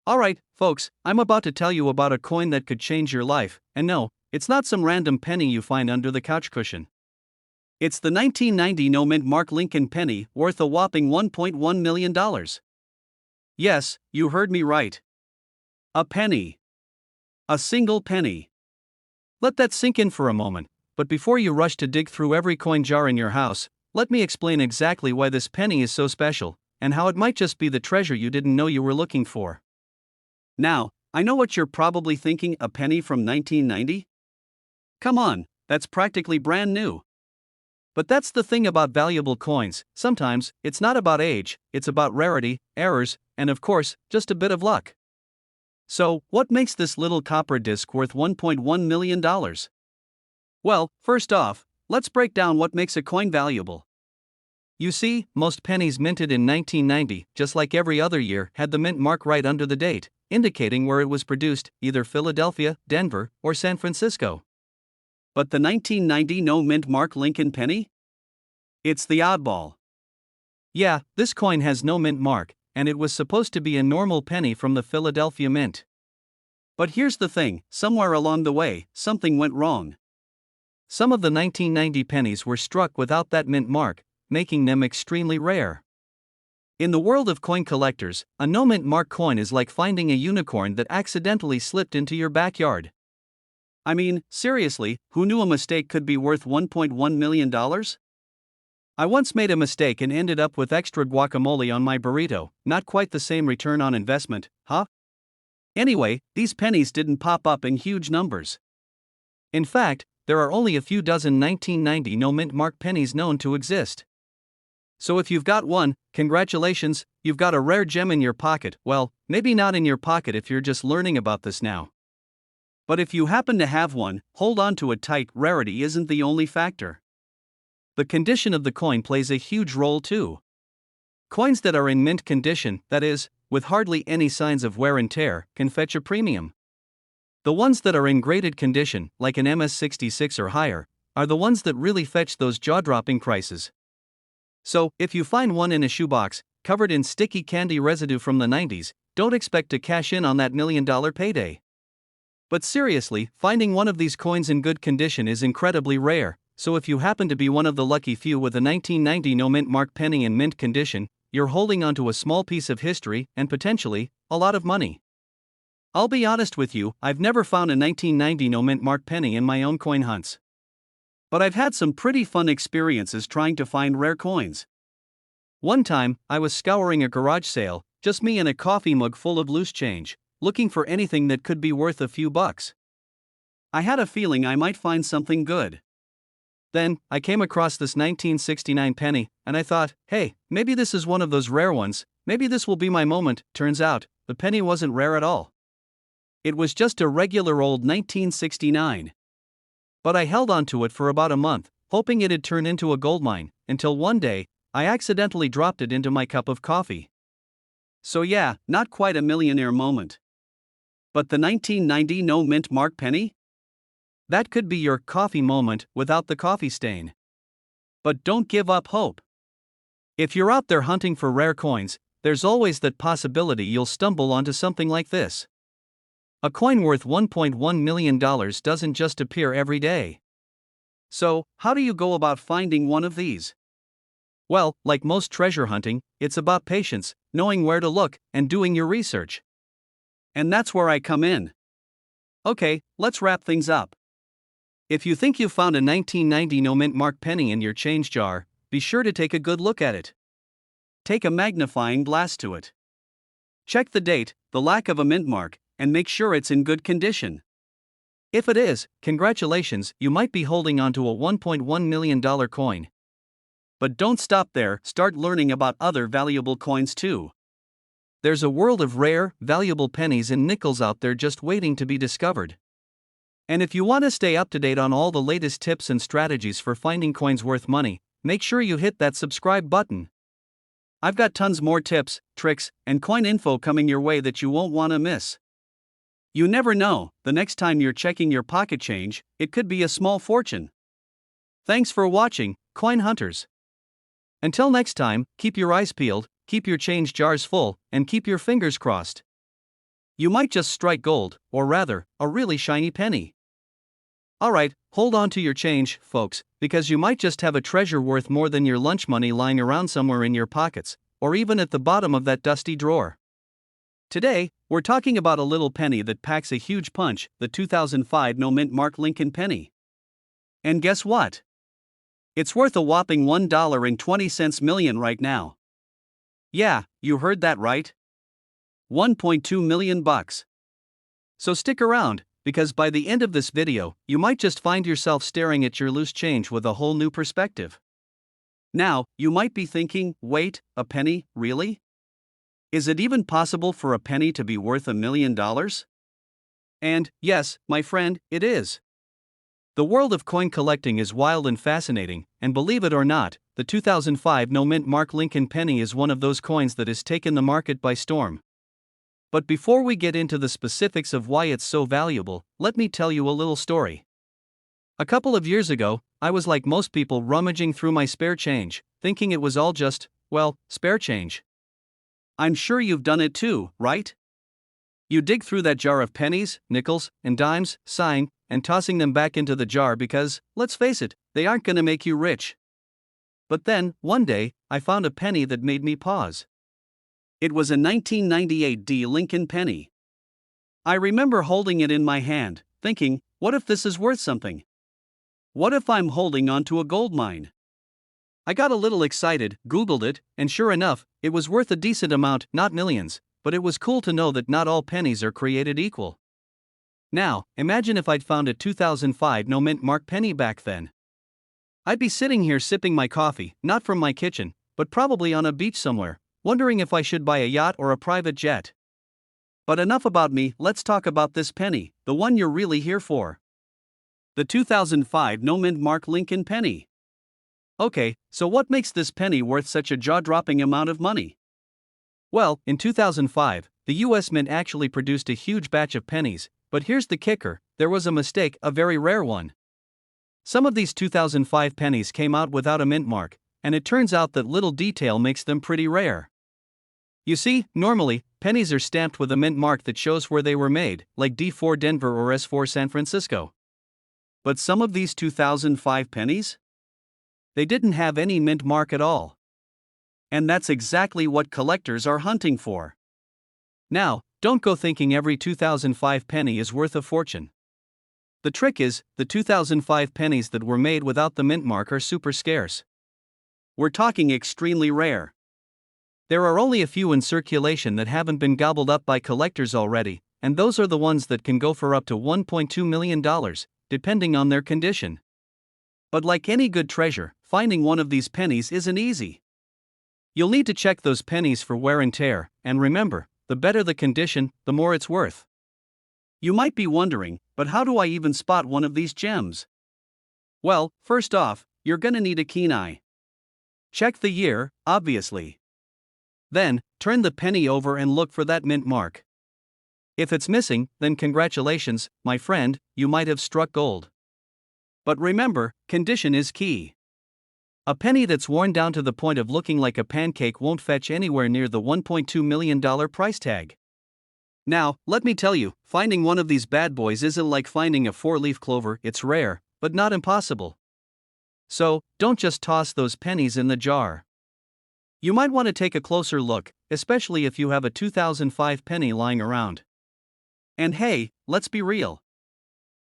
Alright, folks, I'm about to tell you about a coin that could change your life, and no, it's not some random penny you find under the couch cushion. It's the 1990 no-mint Mark Lincoln penny, worth a whopping $1.1 million. Yes, you heard me right. A penny. A single penny. Let that sink in for a moment, but before you rush to dig through every coin jar in your house, let me explain exactly why this penny is so special, and how it might just be the treasure you didn't know you were looking for. Now, I know what you're probably thinking, a penny from 1990? Come on, that's practically brand new. But that's the thing about valuable coins, sometimes, it's not about age, it's about rarity, errors, and of course, just a bit of luck. So, what makes this little copper disc worth $1.1 million? Well, first off, let's break down what makes a coin valuable. You see, most pennies minted in 1990, just like every other year, had the mint mark right under the date, indicating where it was produced, either Philadelphia, Denver, or San Francisco. But the 1990 no-mint Mark Lincoln penny? It's the oddball. Yeah, this coin has no mint mark, and it was supposed to be a normal penny from the Philadelphia Mint. But here's the thing, somewhere along the way, something went wrong. Some of the 1990 pennies were struck without that mint mark, making them extremely rare. In the world of coin collectors, a no-mint mark coin is like finding a unicorn that accidentally slipped into your backyard. I mean, seriously, who knew a mistake could be worth $1.1 million? I once made a mistake and ended up with extra guacamole on my burrito, not quite the same return on investment, huh? Anyway, these pennies didn't pop up in huge numbers. In fact, there are only a few dozen 1990 no-mint mark pennies known to exist. So if you've got one, congratulations, you've got a rare gem in your pocket. Well, maybe not in your pocket if you're just learning about this now. But if you happen to have one, hold on to it tight. Rarity isn't the only factor. The condition of the coin plays a huge role too. Coins that are in mint condition, that is, with hardly any signs of wear and tear, can fetch a premium. The ones that are in graded condition, like an MS-66 or higher, are the ones that really fetch those jaw-dropping prices. So, if you find one in a shoebox, covered in sticky candy residue from the 90s, don't expect to cash in on that $1 million payday. But seriously, finding one of these coins in good condition is incredibly rare, so if you happen to be one of the lucky few with a 1990 no-mint mark penny in mint condition, you're holding onto a small piece of history and potentially a lot of money. I'll be honest with you, I've never found a 1990 no-mint mark penny in my own coin hunts. But I've had some pretty fun experiences trying to find rare coins. One time, I was scouring a garage sale, just me and a coffee mug full of loose change, looking for anything that could be worth a few bucks. I had a feeling I might find something good. Then, I came across this 1969 penny, and I thought, hey, maybe this is one of those rare ones, maybe this will be my moment. Turns out, the penny wasn't rare at all. It was just a regular old 1969. But I held on to it for about a month, hoping it'd turn into a goldmine, until one day, I accidentally dropped it into my cup of coffee. So yeah, not quite a millionaire moment. But the 1990 no-mint mark penny? That could be your coffee moment without the coffee stain. But don't give up hope. If you're out there hunting for rare coins, there's always that possibility you'll stumble onto something like this. A coin worth $1.1 million doesn't just appear every day. So, how do you go about finding one of these? Well, like most treasure hunting, it's about patience, knowing where to look, and doing your research. And that's where I come in. Okay, let's wrap things up. If you think you've found a 1990 no-mint mark penny in your change jar, be sure to take a good look at it. Take a magnifying glass to it. Check the date, the lack of a mint mark, and make sure it's in good condition. If it is, congratulations, you might be holding onto a $1.1 million coin. But don't stop there, start learning about other valuable coins too. There's a world of rare, valuable pennies and nickels out there just waiting to be discovered. And if you want to stay up to date on all the latest tips and strategies for finding coins worth money, make sure you hit that subscribe button. I've got tons more tips, tricks, and coin info coming your way that you won't want to miss. You never know, the next time you're checking your pocket change, it could be a small fortune. Thanks for watching, coin hunters. Until next time, keep your eyes peeled, keep your change jars full, and keep your fingers crossed. You might just strike gold, or rather, a really shiny penny. Alright, hold on to your change, folks, because you might just have a treasure worth more than your lunch money lying around somewhere in your pockets, or even at the bottom of that dusty drawer. Today, we're talking about a little penny that packs a huge punch, the 2005 no mint mark Lincoln penny. And guess what? It's worth a whopping $1.20 million right now. Yeah, you heard that right. 1.2 million bucks. So stick around, because by the end of this video, you might just find yourself staring at your loose change with a whole new perspective. Now, you might be thinking, wait, a penny, really? Is it even possible for a penny to be worth $1 million? And, yes, my friend, it is. The world of coin collecting is wild and fascinating, and believe it or not, the 2005 no mint mark Lincoln penny is one of those coins that has taken the market by storm. But before we get into the specifics of why it's so valuable, let me tell you a little story. A couple of years ago, I was like most people rummaging through my spare change, thinking it was all just, well, spare change. I'm sure you've done it too, right? You dig through that jar of pennies, nickels, and dimes, sighing, and tossing them back into the jar because, let's face it, they aren't gonna make you rich. But then, one day, I found a penny that made me pause. It was a 1998 D Lincoln penny. I remember holding it in my hand, thinking, what if this is worth something? What if I'm holding onto a gold mine? I got a little excited, Googled it, and sure enough, it was worth a decent amount, not millions, but it was cool to know that not all pennies are created equal. Now, imagine if I'd found a 2005 no mint mark penny back then. I'd be sitting here sipping my coffee, not from my kitchen, but probably on a beach somewhere, wondering if I should buy a yacht or a private jet. But enough about me, let's talk about this penny, the one you're really here for. The 2005 no mint mark Lincoln penny. Okay, so what makes this penny worth such a jaw-dropping amount of money? Well, in 2005, the US Mint actually produced a huge batch of pennies, but here's the kicker, there was a mistake, a very rare one. Some of these 2005 pennies came out without a mint mark, and it turns out that little detail makes them pretty rare. You see, normally, pennies are stamped with a mint mark that shows where they were made, like D4 Denver or S4 San Francisco. But some of these 2005 pennies? They didn't have any mint mark at all. And that's exactly what collectors are hunting for. Now, don't go thinking every 2005 penny is worth a fortune. The trick is, the 2005 pennies that were made without the mint mark are super scarce. We're talking extremely rare. There are only a few in circulation that haven't been gobbled up by collectors already, and those are the ones that can go for up to $1.2 million, depending on their condition. But like any good treasure, finding one of these pennies isn't easy. You'll need to check those pennies for wear and tear, and remember, the better the condition, the more it's worth. You might be wondering, but how do I even spot one of these gems? Well, first off, you're gonna need a keen eye. Check the year, obviously. Then, turn the penny over and look for that mint mark. If it's missing, then congratulations, my friend, you might have struck gold. But remember, condition is key. A penny that's worn down to the point of looking like a pancake won't fetch anywhere near the $1.2 million price tag. Now, let me tell you, finding one of these bad boys isn't like finding a four-leaf clover, it's rare, but not impossible. So, don't just toss those pennies in the jar. You might want to take a closer look, especially if you have a 2005 penny lying around. And hey, let's be real.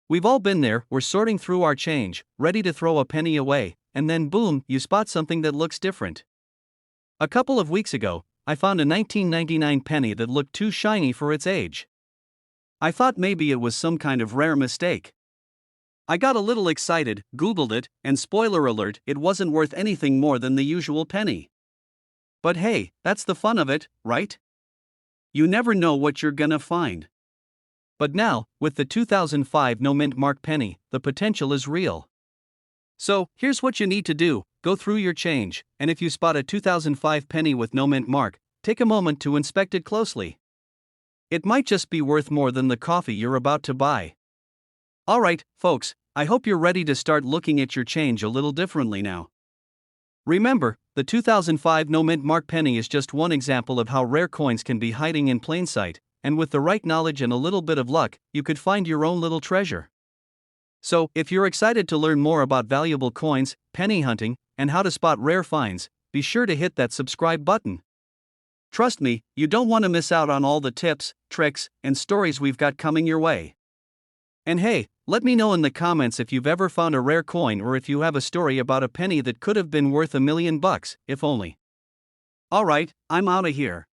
We've all been there, we're sorting through our change, ready to throw a penny away, and then boom, you spot something that looks different. A couple of weeks ago, I found a 1999 penny that looked too shiny for its age. I thought maybe it was some kind of rare mistake. I got a little excited, Googled it, and spoiler alert, it wasn't worth anything more than the usual penny. But hey, that's the fun of it, right? You never know what you're gonna find. But now, with the 2005 no mint mark penny, the potential is real. So, here's what you need to do: go through your change, and if you spot a 2005 penny with no mint mark, take a moment to inspect it closely. It might just be worth more than the coffee you're about to buy. Alright, folks, I hope you're ready to start looking at your change a little differently now. Remember, the 2005 no mint mark penny is just one example of how rare coins can be hiding in plain sight, and with the right knowledge and a little bit of luck, you could find your own little treasure. So, if you're excited to learn more about valuable coins, penny hunting, and how to spot rare finds, be sure to hit that subscribe button. Trust me, you don't want to miss out on all the tips, tricks, and stories we've got coming your way. And hey, let me know in the comments if you've ever found a rare coin or if you have a story about a penny that could have been worth $1 million, if only. Alright, I'm outta here.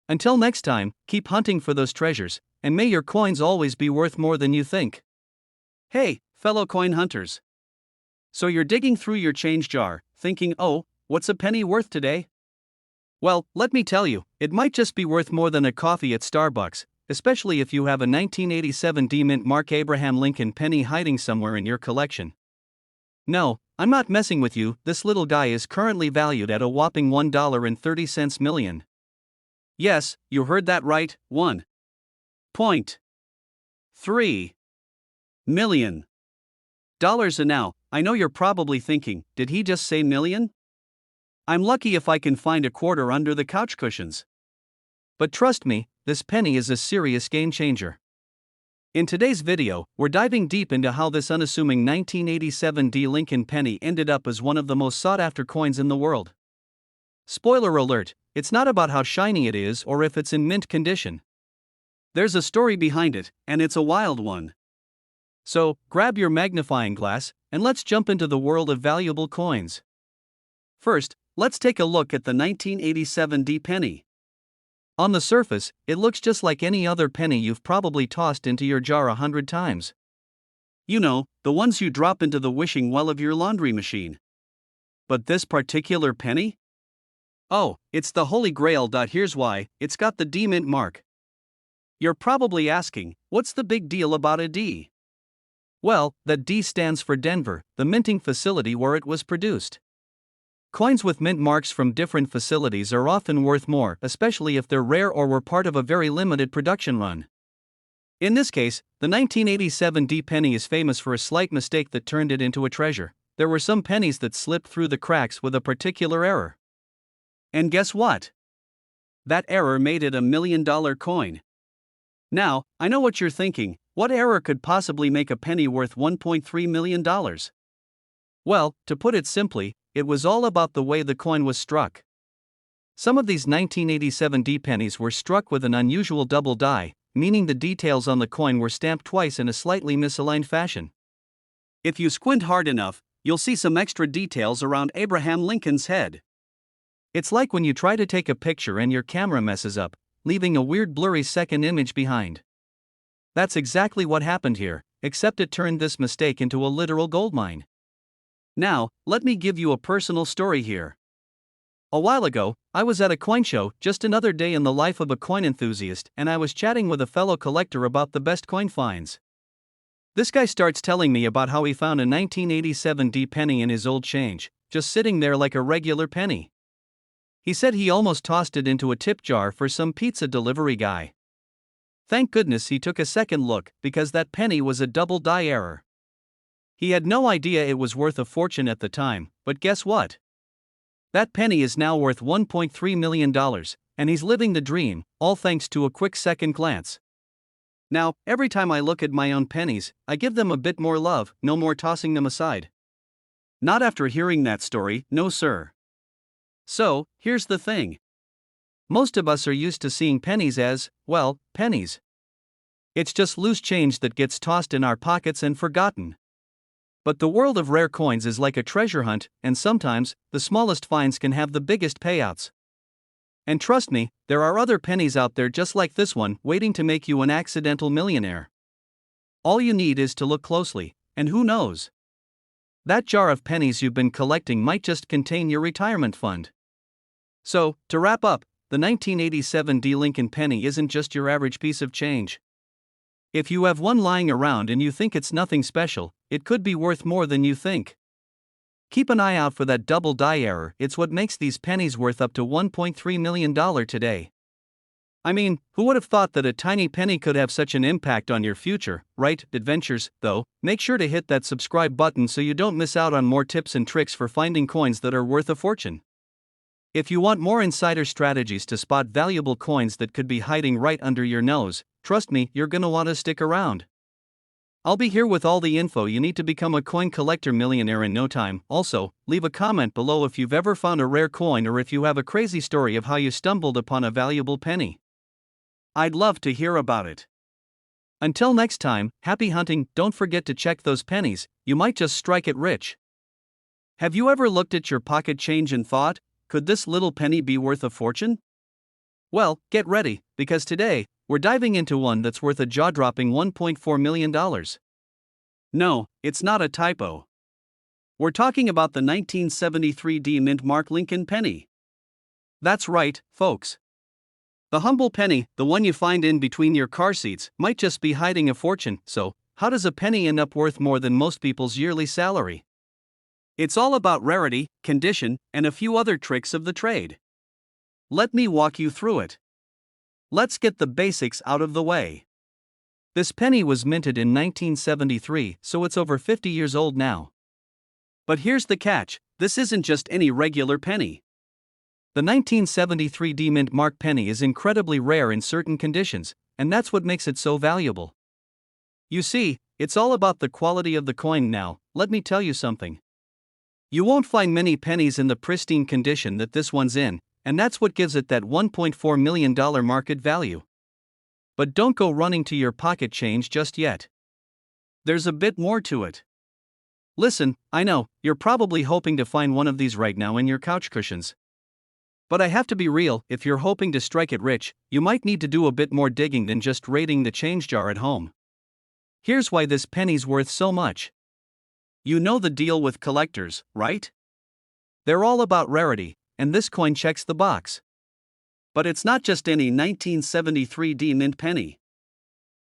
Until next time, keep hunting for those treasures, and may your coins always be worth more than you think. Hey, fellow coin hunters. So you're digging through your change jar, thinking, oh, what's a penny worth today? Well, let me tell you, it might just be worth more than a coffee at Starbucks, especially if you have a 1987 D-mint mark Abraham Lincoln penny hiding somewhere in your collection. No, I'm not messing with you, this little guy is currently valued at a whopping $1.30 million. Yes, you heard that right, $1.3 million. And now, I know you're probably thinking, did he just say million? I'm lucky if I can find a quarter under the couch cushions. But trust me, this penny is a serious game changer. In today's video, we're diving deep into how this unassuming 1987 D Lincoln penny ended up as one of the most sought-after coins in the world. Spoiler alert, it's not about how shiny it is or if it's in mint condition. There's a story behind it, and it's a wild one. So, grab your magnifying glass, and let's jump into the world of valuable coins. First, let's take a look at the 1987 D penny. On the surface, it looks just like any other penny you've probably tossed into your jar 100 times. You know, the ones you drop into the wishing well of your laundry machine. But this particular penny? Oh, it's the holy grail. Here's why: it's got the D mint mark. You're probably asking, what's the big deal about a D? Well, that D stands for Denver, the minting facility where it was produced. Coins with mint marks from different facilities are often worth more, especially if they're rare or were part of a very limited production run. In this case, the 1987 D penny is famous for a slight mistake that turned it into a treasure. There were some pennies that slipped through the cracks with a particular error. And guess what? That error made it $1 million coin. Now, I know what you're thinking: what error could possibly make a penny worth $1.3 million? Well, to put it simply, it was all about the way the coin was struck. Some of these 1987 D pennies were struck with an unusual double die, meaning the details on the coin were stamped twice in a slightly misaligned fashion. If you squint hard enough, you'll see some extra details around Abraham Lincoln's head. It's like when you try to take a picture and your camera messes up, leaving a weird blurry second image behind. That's exactly what happened here, except it turned this mistake into a literal goldmine. Now, let me give you a personal story here. A while ago, I was at a coin show, just another day in the life of a coin enthusiast, and I was chatting with a fellow collector about the best coin finds. This guy starts telling me about how he found a 1987 D penny in his old change, just sitting there like a regular penny. He said he almost tossed it into a tip jar for some pizza delivery guy. Thank goodness he took a second look, because that penny was a double die error. He had no idea it was worth a fortune at the time, but guess what? That penny is now worth $1.3 million, and he's living the dream, all thanks to a quick second glance. Now, every time I look at my own pennies, I give them a bit more love, no more tossing them aside. Not after hearing that story, no sir. So, here's the thing. Most of us are used to seeing pennies as, well, pennies. It's just loose change that gets tossed in our pockets and forgotten. But the world of rare coins is like a treasure hunt, and sometimes, the smallest finds can have the biggest payouts. And trust me, there are other pennies out there just like this one, waiting to make you an accidental millionaire. All you need is to look closely, and who knows? That jar of pennies you've been collecting might just contain your retirement fund. So, to wrap up, the 1987 D. Lincoln penny isn't just your average piece of change. If you have one lying around and you think it's nothing special, it could be worth more than you think. Keep an eye out for that double die error, it's what makes these pennies worth up to $1.3 million today. I mean, who would have thought that a tiny penny could have such an impact on your future, right? Adventures, though, make sure to hit that subscribe button so you don't miss out on more tips and tricks for finding coins that are worth a fortune. If you want more insider strategies to spot valuable coins that could be hiding right under your nose, trust me, you're gonna want to stick around. I'll be here with all the info you need to become a coin collector millionaire in no time. Also, leave a comment below if you've ever found a rare coin or if you have a crazy story of how you stumbled upon a valuable penny. I'd love to hear about it. Until next time, happy hunting. Don't forget to check those pennies, you might just strike it rich. Have you ever looked at your pocket change and thought, could this little penny be worth a fortune? Well, get ready, because today, we're diving into one that's worth a jaw-dropping $1.4 million. No, it's not a typo. We're talking about the 1973 D Mint Mark Lincoln penny. That's right, folks. The humble penny, the one you find in between your car seats, might just be hiding a fortune. So, how does a penny end up worth more than most people's yearly salary? It's all about rarity, condition, and a few other tricks of the trade. Let me walk you through it. Let's get the basics out of the way. This penny was minted in 1973, so it's over 50 years old now. But here's the catch, this isn't just any regular penny. The 1973 D Mint Mark penny is incredibly rare in certain conditions, and that's what makes it so valuable. You see, it's all about the quality of the coin now. Let me tell you something. You won't find many pennies in the pristine condition that this one's in, and that's what gives it that $1.4 million market value. But don't go running to your pocket change just yet. There's a bit more to it. Listen, I know, you're probably hoping to find one of these right now in your couch cushions. But I have to be real, if you're hoping to strike it rich, you might need to do a bit more digging than just raiding the change jar at home. Here's why this penny's worth so much. You know the deal with collectors, right? They're all about rarity, and this coin checks the box. But it's not just any 1973 D Mint penny.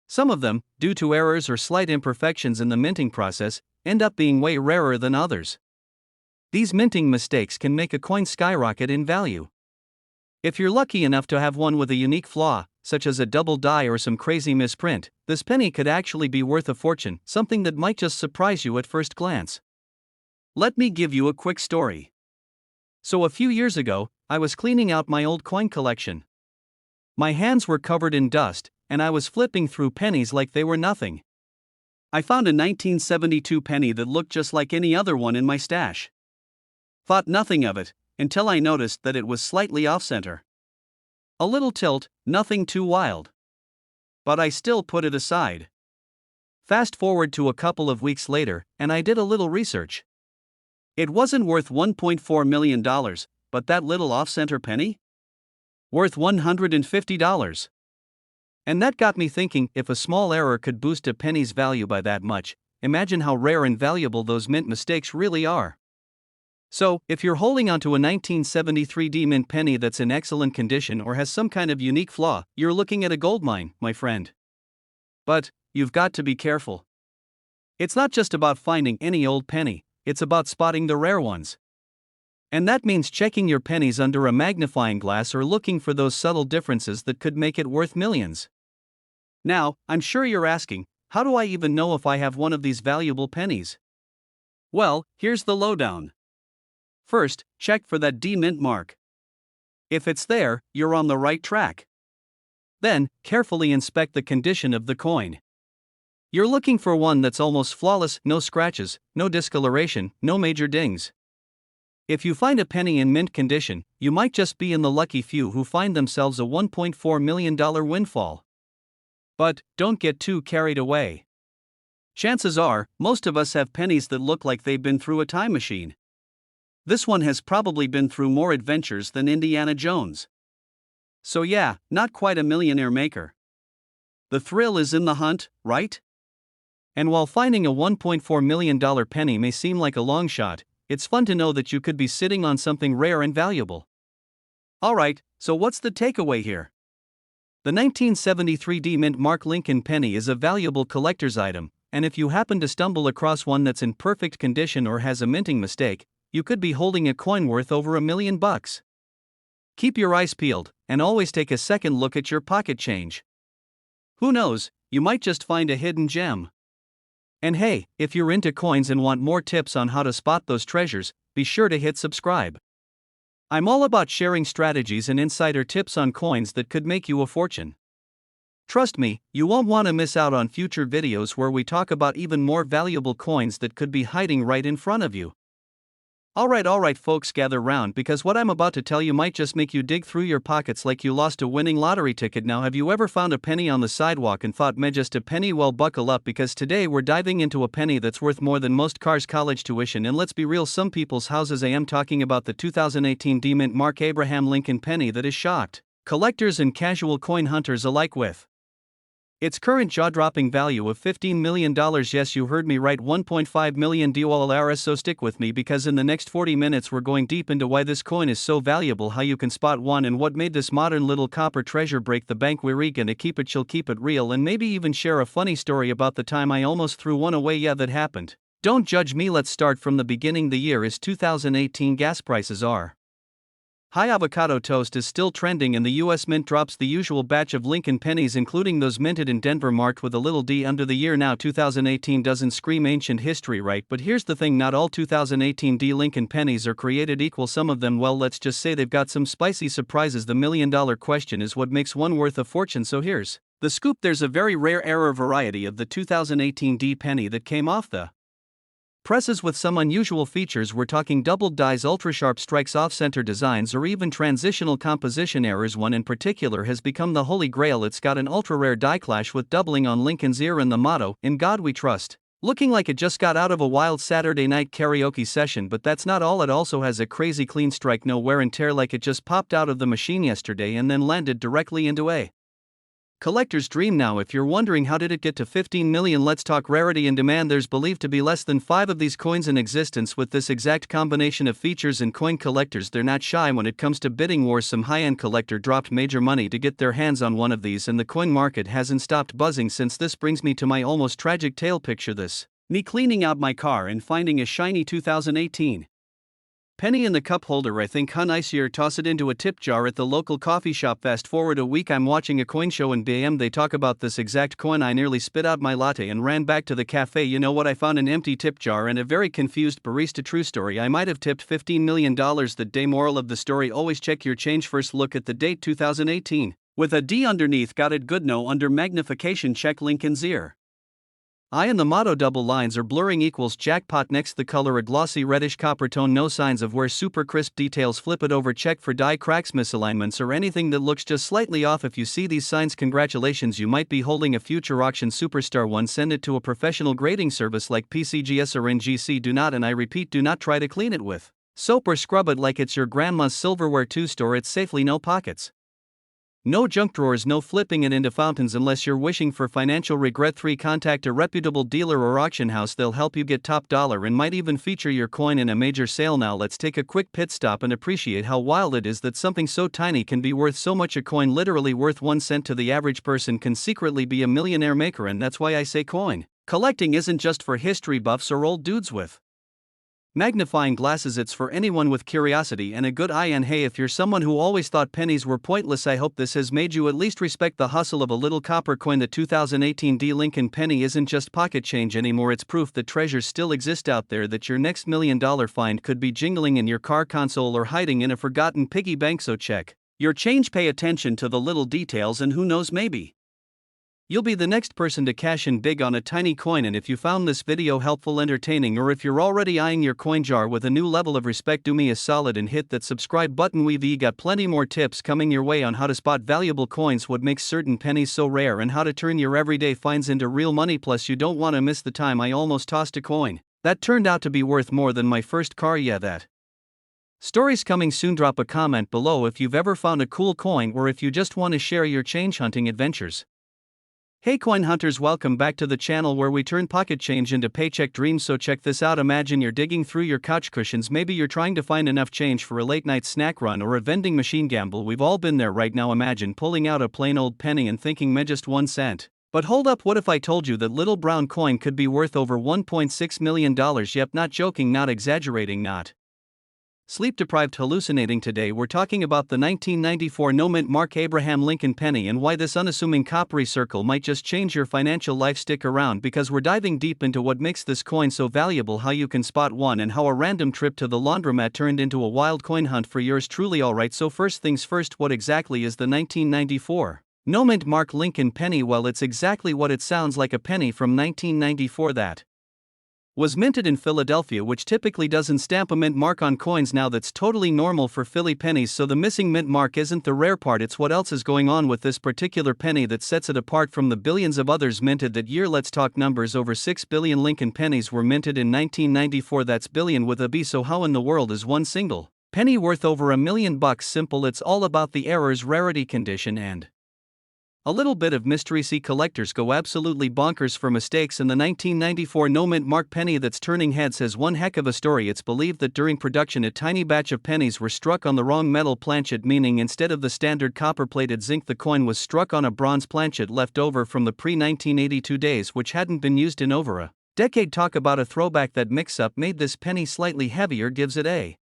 Some of them, due to errors or slight imperfections in the minting process, end up being way rarer than others. These minting mistakes can make a coin skyrocket in value. If you're lucky enough to have one with a unique flaw, such as a double die or some crazy misprint, this penny could actually be worth a fortune, something that might just surprise you at first glance. Let me give you a quick story. So a few years ago, I was cleaning out my old coin collection. My hands were covered in dust, and I was flipping through pennies like they were nothing. I found a 1972 penny that looked just like any other one in my stash. Thought nothing of it, until I noticed that it was slightly off-center. A little tilt, nothing too wild. But I still put it aside. Fast forward to a couple of weeks later, and I did a little research. It wasn't worth $1.4 million, but that little off-center penny? Worth $150. And that got me thinking, if a small error could boost a penny's value by that much, imagine how rare and valuable those mint mistakes really are. So, if you're holding onto a 1973 D Mint penny that's in excellent condition or has some kind of unique flaw, you're looking at a goldmine, my friend. But, you've got to be careful. It's not just about finding any old penny, it's about spotting the rare ones. And that means checking your pennies under a magnifying glass or looking for those subtle differences that could make it worth millions. Now, I'm sure you're asking, how do I even know if I have one of these valuable pennies? Well, here's the lowdown. First, check for that D Mint mark. If it's there, you're on the right track. Then, carefully inspect the condition of the coin. You're looking for one that's almost flawless, no scratches, no discoloration, no major dings. If you find a penny in mint condition, you might just be in the lucky few who find themselves a $1.4 million windfall. But, don't get too carried away. Chances are, most of us have pennies that look like they've been through a time machine. This one has probably been through more adventures than Indiana Jones. So yeah, not quite a millionaire maker. The thrill is in the hunt, right? And while finding a $1.4 million penny may seem like a long shot, it's fun to know that you could be sitting on something rare and valuable. Alright, so what's the takeaway here? The 1973 D Mint Mark Lincoln penny is a valuable collector's item, and if you happen to stumble across one that's in perfect condition or has a minting mistake, you could be holding a coin worth over $1 million. Keep your eyes peeled, and always take a second look at your pocket change. Who knows, you might just find a hidden gem. And hey, if you're into coins and want more tips on how to spot those treasures, be sure to hit subscribe. I'm all about sharing strategies and insider tips on coins that could make you a fortune. Trust me, you won't want to miss out on future videos where we talk about even more valuable coins that could be hiding right in front of you. Alright folks, gather round because what I'm about to tell you might just make you dig through your pockets like you lost a winning lottery ticket. Now, have you ever found a penny on the sidewalk and thought, meh, just a penny? Well, buckle up because today we're diving into a penny that's worth more than most cars' college tuition, and let's be real, some people's houses. I am talking about the 2018 D Mint Mark Abraham Lincoln penny that has shocked collectors and casual coin hunters alike with its current jaw-dropping value of $15 million. Yes, you heard me right, $1.5 million. So stick with me because in the next 40 minutes we're going deep into why this coin is so valuable, how you can spot one, and what made this modern little copper treasure break the bank. We're gonna keep it chill, keep it real, and maybe even share a funny story about the time I almost threw one away. Yeah, that happened. Don't judge me, let's start from the beginning. The year is 2018. Gas prices are high. Avocado toast is still trending, and the US Mint drops the usual batch of Lincoln pennies, including those minted in Denver marked with a little D under the year. Now, 2018 doesn't scream ancient history, right? But here's the thing, not all 2018 D Lincoln pennies are created equal. Some of them, well, let's just say they've got some spicy surprises. The million-dollar question is what makes one worth a fortune. So here's the scoop. There's a very rare variety of the 2018 D penny that came off the presses with some unusual features. We're talking doubled dies, ultra-sharp strikes, off-center designs, or even transitional composition errors. One in particular has become the holy grail. It's got an ultra-rare die clash with doubling on Lincoln's ear and the motto, "In God We Trust," looking like it just got out of a wild Saturday night karaoke session. But that's not all, it also has a crazy clean strike, no wear and tear, like it just popped out of the machine yesterday and then landed directly into a collector's dream. Now, if you're wondering how did it get to 15 million, let's talk rarity and demand. There's believed to be less than 5 of these coins in existence with this exact combination of features, and coin collectors, they're not shy when it comes to bidding wars. Some high-end collector dropped major money to get their hands on one of these, and the coin market hasn't stopped buzzing since. This brings me to my almost tragic tale. Picture this: me cleaning out my car and finding a shiny 2018 penny in the cup holder. I think, how nice here, toss it into a tip jar at the local coffee shop. Fast forward a week, I'm watching a coin show in BM. They talk about this exact coin. I nearly spit out my latte and ran back to the cafe. You know what? I found an empty tip jar and a very confused barista. True story, I might have tipped $15 million that day. Moral of the story, always check your change first. Look at the date, 2018, with a D underneath. Got it good. No under magnification. Check Lincoln's ear. I and the motto double lines are blurring equals jackpot. Next, the color a glossy reddish copper tone, no signs of wear, super crisp details. Flip it over, check for die cracks, misalignments, or anything that looks just slightly off. If you see these signs, congratulations, you might be holding a future auction superstar. One, send it to a professional grading service like PCGS or NGC. Do not, and I repeat, do not try to clean it with soap or scrub it like it's your grandma's silverware. 2, store it safely, no pockets, no junk drawers, no flipping it into fountains unless you're wishing for financial regret. 3, contact a reputable dealer or auction house. They'll help you get top dollar and might even feature your coin in a major sale. Now let's take a quick pit stop and appreciate how wild it is that something so tiny can be worth so much. A coin literally worth 1 cent to the average person can secretly be a millionaire maker, and that's why I say coin collecting isn't just for history buffs or old dudes with magnifying glasses. It's for anyone with curiosity and a good eye. And hey, if you're someone who always thought pennies were pointless, I hope this has made you at least respect the hustle of a little copper coin. The 2018 D Lincoln penny isn't just pocket change anymore, it's proof that treasures still exist out there, that your next $1 million find could be jingling in your car console or hiding in a forgotten piggy bank. So check your change, pay attention to the little details, and who knows, maybe you'll be the next person to cash in big on a tiny coin. And if you found this video helpful, entertaining, or if you're already eyeing your coin jar with a new level of respect, do me a solid and hit that subscribe button. We've got plenty more tips coming your way on how to spot valuable coins, what makes certain pennies so rare, and how to turn your everyday finds into real money. Plus, you don't want to miss the time I almost tossed a coin that turned out to be worth more than my first car. Yeah, that Stories coming soon. Drop a comment below if you've ever found a cool coin or if you just want to share your change hunting adventures. Hey coin hunters, welcome back to the channel where we turn pocket change into paycheck dreams. So check this out. Imagine you're digging through your couch cushions. Maybe you're trying to find enough change for a late night snack run or a vending machine gamble. We've all been there right now. Imagine pulling out a plain old penny and thinking, meh, just 1 cent. But hold up, what if I told you that little brown coin could be worth over $1.6 million? Yep, not joking, not exaggerating, not sleep deprived, hallucinating. Today we're talking about the 1994 no-mint Mark Abraham Lincoln penny and why this unassuming coppery circle might just change your financial life. Stick around because we're diving deep into what makes this coin so valuable, how you can spot one, and how a random trip to the laundromat turned into a wild coin hunt for yours truly. Alright, so first things first, what exactly is the 1994 no-mint Mark Lincoln penny? Well, it's exactly what it sounds like, a penny from 1994 that was minted in Philadelphia, which typically doesn't stamp a mint mark on coins. Now that's totally normal for Philly pennies, so the missing mint mark isn't the rare part, it's what else is going on with this particular penny that sets it apart from the billions of others minted that year. Let's talk numbers. Over 6 billion Lincoln pennies were minted in 1994, that's billion with a B. So how in the world is one single penny worth over $1 million? Simple, it's all about the errors, rarity, condition, and a little bit of mystery. See, collectors go absolutely bonkers for mistakes, and the 1994 no-mint Mark penny that's turning heads has one heck of a story. It's believed that during production a tiny batch of pennies were struck on the wrong metal planchet, meaning instead of the standard copper-plated zinc, the coin was struck on a bronze planchet left over from the pre-1982 days, which hadn't been used in over a decade. Talk about a throwback. That mix-up made this penny slightly heavier, gives it a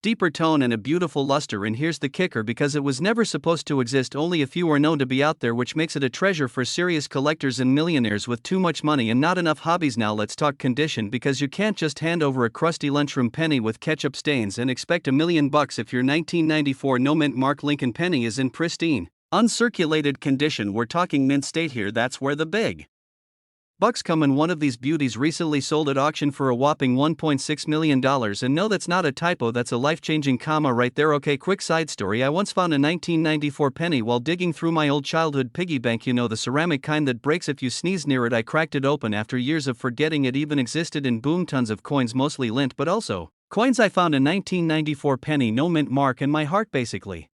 deeper tone and a beautiful luster. And here's the kicker, because it was never supposed to exist, only a few are known to be out there, which makes it a treasure for serious collectors and millionaires with too much money and not enough hobbies. Now let's talk condition, because you can't just hand over a crusty lunchroom penny with ketchup stains and expect $1 million if your 1994 no-mint Mark Lincoln penny is in pristine, uncirculated condition. We're talking mint state here. That's where the big bucks come in. One of these beauties recently sold at auction for a whopping $1.6 million, and no, that's not a typo, that's a life-changing comma right there. Okay, quick side story. I once found a 1994 penny while digging through my old childhood piggy bank, you know, the ceramic kind that breaks if you sneeze near it. I cracked it open after years of forgetting it even existed, and boom, tons of coins, mostly lint but also coins. I found a 1994 penny no-mint Mark and my heart basically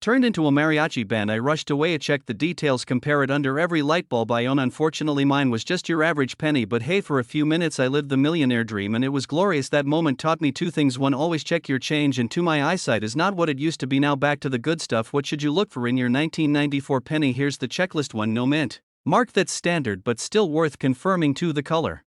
turned into a mariachi band. I rushed away, checked the details, compare it under every light bulb I own. Unfortunately mine was just your average penny, but hey, for a few minutes I lived the millionaire dream and it was glorious. That moment taught me two things: one, always check your change, and two, my eyesight is not what it used to be. Now back to the good stuff. What should you look for in your 1994 penny? Here's the checklist. 1, no mint mark, that's standard but still worth confirming. 2, the color.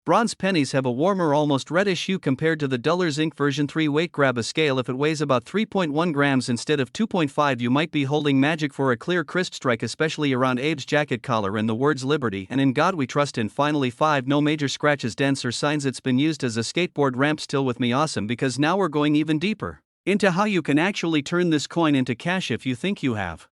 Bronze pennies have a warmer, almost reddish hue compared to the duller zinc version. 3, weight. Grab a scale. If it weighs about 3.1 grams instead of 2.5, you might be holding magic. For a clear, crisp strike, especially around Abe's jacket collar and the words Liberty and In God We Trust. And finally, 5, no major scratches, dents, or signs it's been used as a skateboard ramp. Still with me? Awesome, because now we're going even deeper into how you can actually turn this coin into cash if you think you have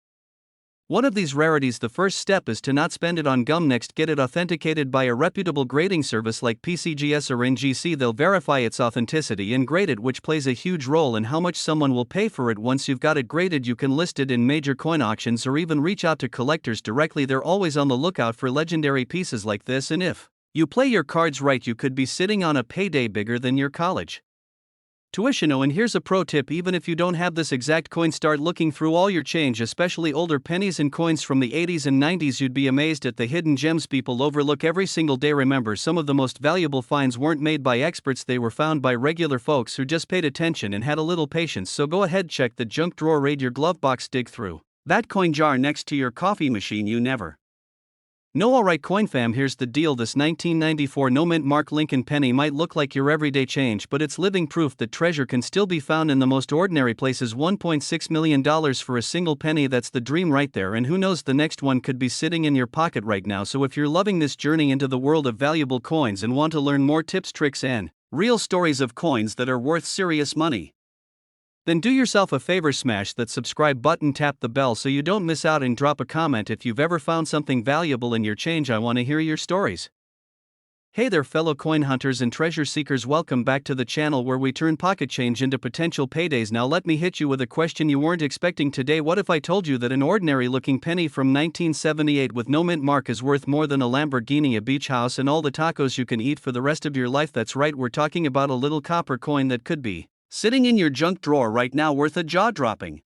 one of these rarities. The first step is to not spend it on gum. Next, get it authenticated by a reputable grading service like PCGS or NGC. They'll verify its authenticity and grade it, which plays a huge role in how much someone will pay for it. Once you've got it graded, you can list it in major coin auctions or even reach out to collectors directly. They're always on the lookout for legendary pieces like this, and if you play your cards right, you could be sitting on a payday bigger than your college tuition. Oh, and here's a pro tip: even if you don't have this exact coin, start looking through all your change, especially older pennies and coins from the 80s and 90s. You'd be amazed at the hidden gems people overlook every single day. Remember, some of the most valuable finds weren't made by experts, they were found by regular folks who just paid attention and had a little patience. So go ahead, check the junk drawer, raid your glove box, dig through that coin jar next to your coffee machine. You never no. Alright coin fam, here's the deal. This 1994 no-mint Mark Lincoln penny might look like your everyday change, but it's living proof that treasure can still be found in the most ordinary places. $1.6 million for a single penny, that's the dream right there, and who knows, the next one could be sitting in your pocket right now. So if you're loving this journey into the world of valuable coins and want to learn more tips, tricks, and real stories of coins that are worth serious money, then do yourself a favor, smash that subscribe button, tap the bell so you don't miss out, and drop a comment if you've ever found something valuable in your change. I want to hear your stories. Hey there fellow coin hunters and treasure seekers, welcome back to the channel where we turn pocket change into potential paydays. Now let me hit you with a question you weren't expecting today. What if I told you that an ordinary looking penny from 1978 with no mint mark is worth more than a Lamborghini, a beach house, and all the tacos you can eat for the rest of your life? That's right, we're talking about a little copper coin that could be Sitting in your junk drawer right now, worth a jaw-dropping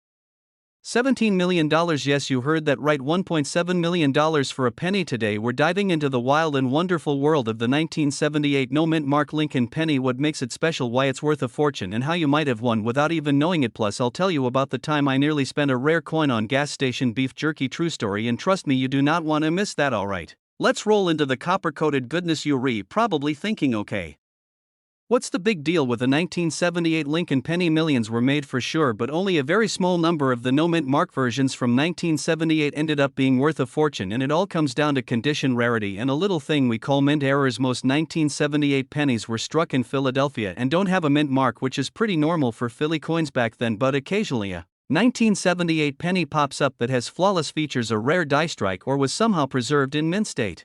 $17 million. Yes, you heard that right, $1.7 million for a penny. Today we're diving into the wild and wonderful world of the 1978 no-mint mark Lincoln penny, what makes it special, why it's worth a fortune, and how you might have won without even knowing it. Plus I'll tell you about the time I nearly spent a rare coin on gas station beef jerky. True story, and trust me, you do not want to miss that. Alright, let's roll into the copper-coated goodness. You're probably thinking, okay, what's the big deal with the 1978 Lincoln penny? Millions were made for sure, but only a very small number of the no-mint mark versions from 1978 ended up being worth a fortune, and it all comes down to condition, rarity, and a little thing we call mint errors. Most 1978 pennies were struck in Philadelphia and don't have a mint mark, which is pretty normal for Philly coins back then, but occasionally a 1978 penny pops up that has flawless features, a rare die strike, or was somehow preserved in mint state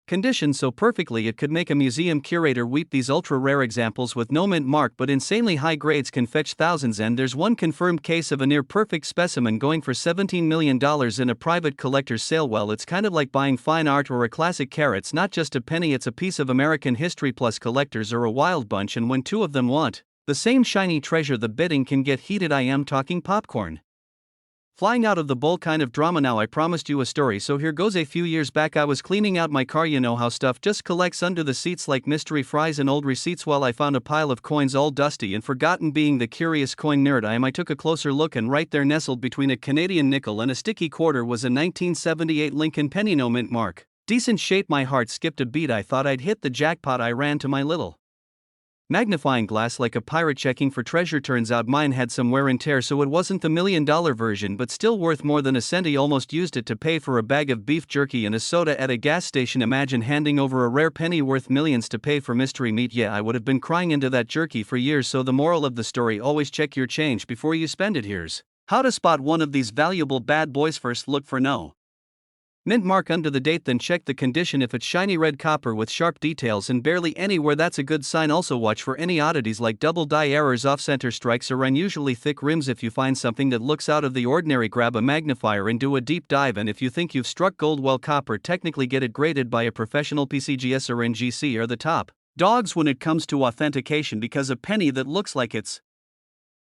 condition so perfectly it could make a museum curator weep. These ultra-rare examples with no mint mark but insanely high grades can fetch thousands, and there's one confirmed case of a near-perfect specimen going for $17 million in a private collector's sale. Well, it's kind of like buying fine art or a classic car. It's not just a penny, it's a piece of American history. Plus collectors are a wild bunch, and when two of them want the same shiny treasure, the bidding can get heated. I am talking popcorn flying out of the bowl kind of drama. Now I promised you a story, so here goes. A few years back I was cleaning out my car. You know how stuff just collects under the seats like mystery fries and old receipts. Well, I found a pile of coins all dusty and forgotten. Being the curious coin nerd I am, I took a closer look, and right there, nestled between a Canadian nickel and a sticky quarter, was a 1978 Lincoln penny no mint mark. Decent shape. My heart skipped a beat. I thought I'd hit the jackpot. I ran to my little magnifying glass like a pirate checking for treasure. Turns out mine had some wear and tear, so it wasn't the $1 million version, but still worth more than a cent. I almost used it to pay for a bag of beef jerky and a soda at a gas station. Imagine handing over a rare penny worth millions to pay for mystery meat. Yeah, I would have been crying into that jerky for years. So the moral of the story, always check your change before you spend it. Here's how to spot one of these valuable bad boys. First, look for no mint mark under the date, then check the condition. If it's shiny red copper with sharp details and barely anywhere, that's a good sign. Also watch for any oddities like double die errors, off-center strikes, or unusually thick rims. If you find something that looks out of the ordinary, grab a magnifier and do a deep dive. And if you think you've struck gold, well, copper, technically get it graded by a professional. PCGS or NGC are the top dogs when it comes to authentication, because a penny that looks like it's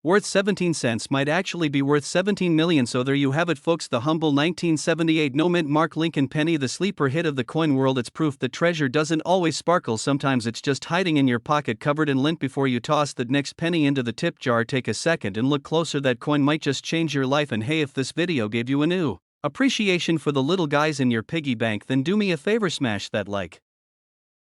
worth 17 cents might actually be worth 17 million. So there you have it, folks, the humble 1978 no mint mark Lincoln penny, the sleeper hit of the coin world. It's proof that treasure doesn't always sparkle. Sometimes it's just hiding in your pocket, covered in lint. Before you toss that next penny into the tip jar, take a second and look closer. That coin might just change your life. And hey, if this video gave you a new appreciation for the little guys in your piggy bank, then do me a favor, smash that like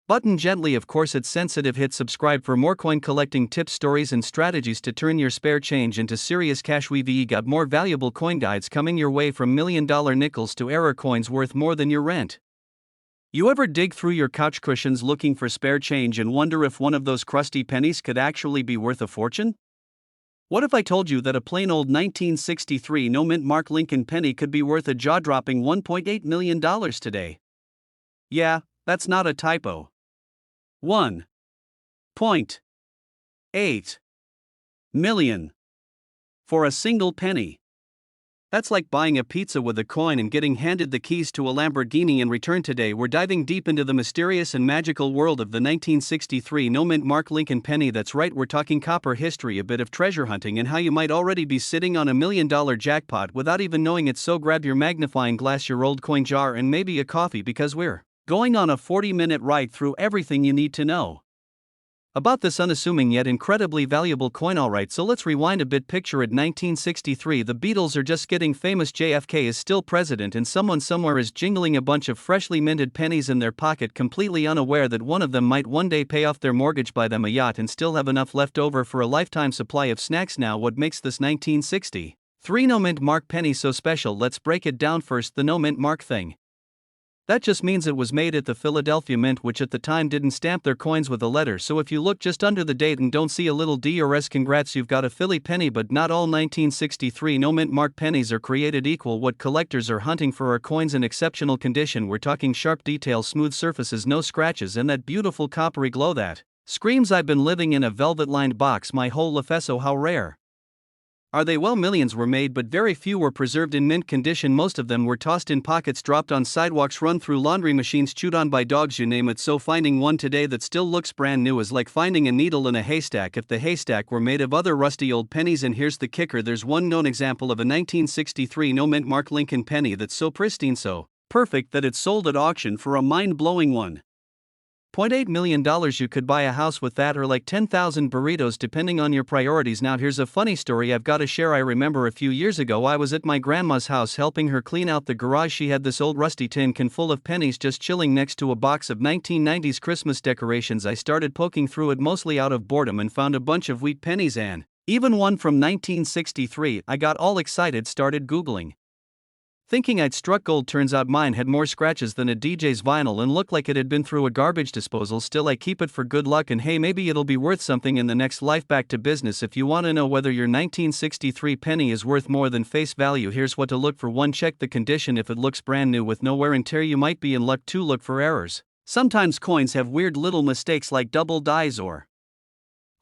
button gently. Of course it's sensitive. Hit subscribe for more coin collecting tips, stories, and strategies to turn your spare change into serious cash. We've got more valuable coin guides coming your way, from $1 million nickels to error coins worth more than your rent. You ever dig through your couch cushions looking for spare change and wonder if one of those crusty pennies could actually be worth a fortune? What if I told you that a plain old 1963 no mint mark Lincoln penny could be worth a jaw-dropping $1.8 million today? Yeah, that's not a typo. $1.8 million for a single penny. That's like buying a pizza with a coin and getting handed the keys to a Lamborghini in return. Today we're diving deep into the mysterious and magical world of the 1963 no mint mark Lincoln penny. That's right, we're talking copper history, a bit of treasure hunting, and how you might already be sitting on a $1 million jackpot without even knowing it. So grab your magnifying glass, your old coin jar, and maybe a coffee, because we're going on a 40-minute ride through everything you need to know about this unassuming yet incredibly valuable coin. Alright, so let's rewind a bit. Picture it, 1963, the Beatles are just getting famous, JFK is still president, and someone somewhere is jingling a bunch of freshly minted pennies in their pocket, completely unaware that one of them might one day pay off their mortgage, buy them a yacht, and still have enough left over for a lifetime supply of snacks. Now, what makes this 1963 no mint mark penny so special? Let's break it down. First, the no mint mark thing. That just means it was made at the Philadelphia Mint, which at the time didn't stamp their coins with a letter. So if you look just under the date and don't see a little D or S, congrats, you've got a Philly penny. But not all 1963 no mint mark pennies are created equal. What collectors are hunting for are coins in exceptional condition. We're talking sharp details, smooth surfaces, no scratches, and that beautiful coppery glow that screams, I've been living in a velvet-lined box my whole life. So how rare Are they? Well, millions were made, but very few were preserved in mint condition. Most of them were tossed in pockets, dropped on sidewalks, run through laundry machines, chewed on by dogs, you name it. So finding one today that still looks brand new is like finding a needle in a haystack if the haystack were made of other rusty old pennies. And here's the kicker: there's one known example of a 1963 no mint mark Lincoln penny that's so pristine, so perfect, that it's sold at auction for a mind-blowing $1.8 million. You could buy a house with that, or like 10,000 burritos, depending on your priorities. Now here's a funny story I've got to share. I remember a few years ago I was at my grandma's house helping her clean out the garage. She had this old rusty tin can full of pennies just chilling next to a box of 1990s Christmas decorations. I started poking through it mostly out of boredom and found a bunch of wheat pennies and even one from 1963. I got all excited, started Googling, thinking I'd struck gold. Turns out mine had more scratches than a DJ's vinyl and looked like it had been through a garbage disposal. Still, I keep it for good luck, and hey, maybe it'll be worth something in the next life. Back to business. If you want to know whether your 1963 penny is worth more than face value, here's what to look for. 1. Check the condition. If it looks brand new with no wear and tear, you might be in luck. 2. Look for errors. Sometimes coins have weird little mistakes like double dies or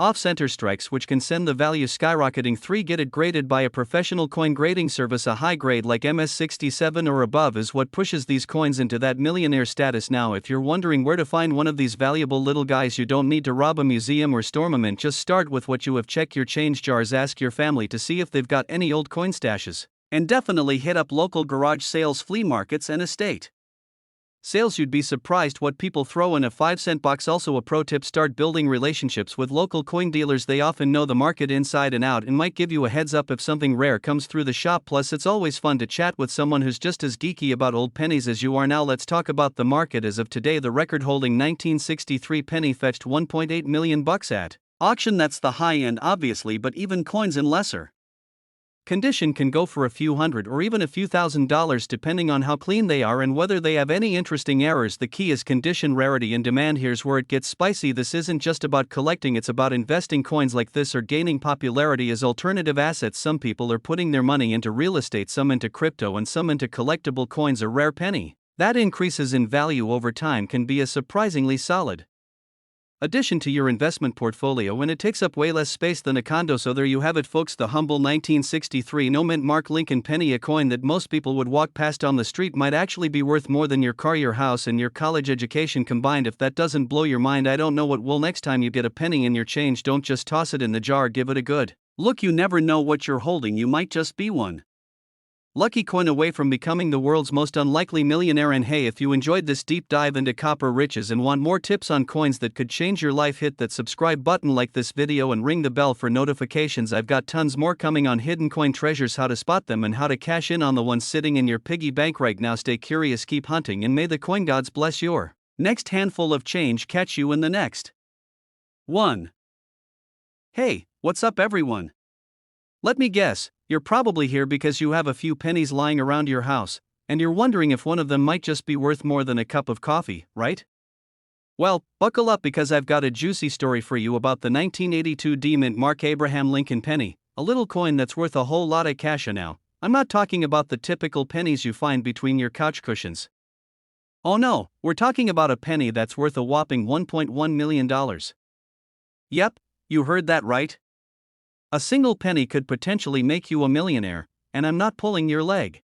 off-center strikes, which can send the value skyrocketing. 3. Get it graded by a professional coin grading service. A high grade like MS67 or above is what pushes these coins into that millionaire status. Now, if you're wondering where to find one of these valuable little guys, you don't need to rob a museum or storm a mint. Just start with what you have. Check your change jars, ask your family to see if they've got any old coin stashes, and definitely hit up local garage sales, flea markets, and estate sales. You'd be surprised what people throw in a 5-cent box. Also, a pro tip: start building relationships with local coin dealers. They often know the market inside and out and might give you a heads up if something rare comes through the shop. Plus, it's always fun to chat with someone who's just as geeky about old pennies as you are. Now let's talk about the market. As of today, the record-holding 1963 penny fetched $1.8 million at auction. That's the high end, obviously, but even coins in lesser condition can go for a few hundred or even a few $1,000s depending on how clean they are and whether they have any interesting errors. The key is condition, rarity, and demand. Here's where it gets spicy. This isn't just about collecting, it's about investing. Coins like this are gaining popularity as alternative assets. Some people are putting their money into real estate, some into crypto, and some into collectible coins. A rare penny that increases in value over time can be a surprisingly solid addition to your investment portfolio, and it takes up way less space than a condo. So there you have it, folks, the humble 1963 no mint mark Lincoln penny, a coin that most people would walk past on the street, might actually be worth more than your car, your house, and your college education combined. If that doesn't blow your mind, I don't know what will. Next time you get a penny in your change, don't just toss it in the jar, give it a good look. You never know what you're holding, you might just be one lucky coin away from becoming the world's most unlikely millionaire. And hey, if you enjoyed this deep dive into copper riches and want more tips on coins that could change your life, hit that subscribe button, like this video, and ring the bell for notifications. I've got tons more coming on hidden coin treasures, how to spot them, and how to cash in on the ones sitting in your piggy bank right now. Stay curious, keep hunting, and may the coin gods bless your next handful of change. Catch you in the next one. Hey, what's up everyone? Let me guess, you're probably here because you have a few pennies lying around your house, and you're wondering if one of them might just be worth more than a cup of coffee, right? Well, buckle up, because I've got a juicy story for you about the 1982 D mint mark Abraham Lincoln penny, a little coin that's worth a whole lot of cash. Now, I'm not talking about the typical pennies you find between your couch cushions. Oh no, we're talking about a penny that's worth a whopping $1.1 million. Yep, you heard that right. A single penny could potentially make you a millionaire, and I'm not pulling your leg.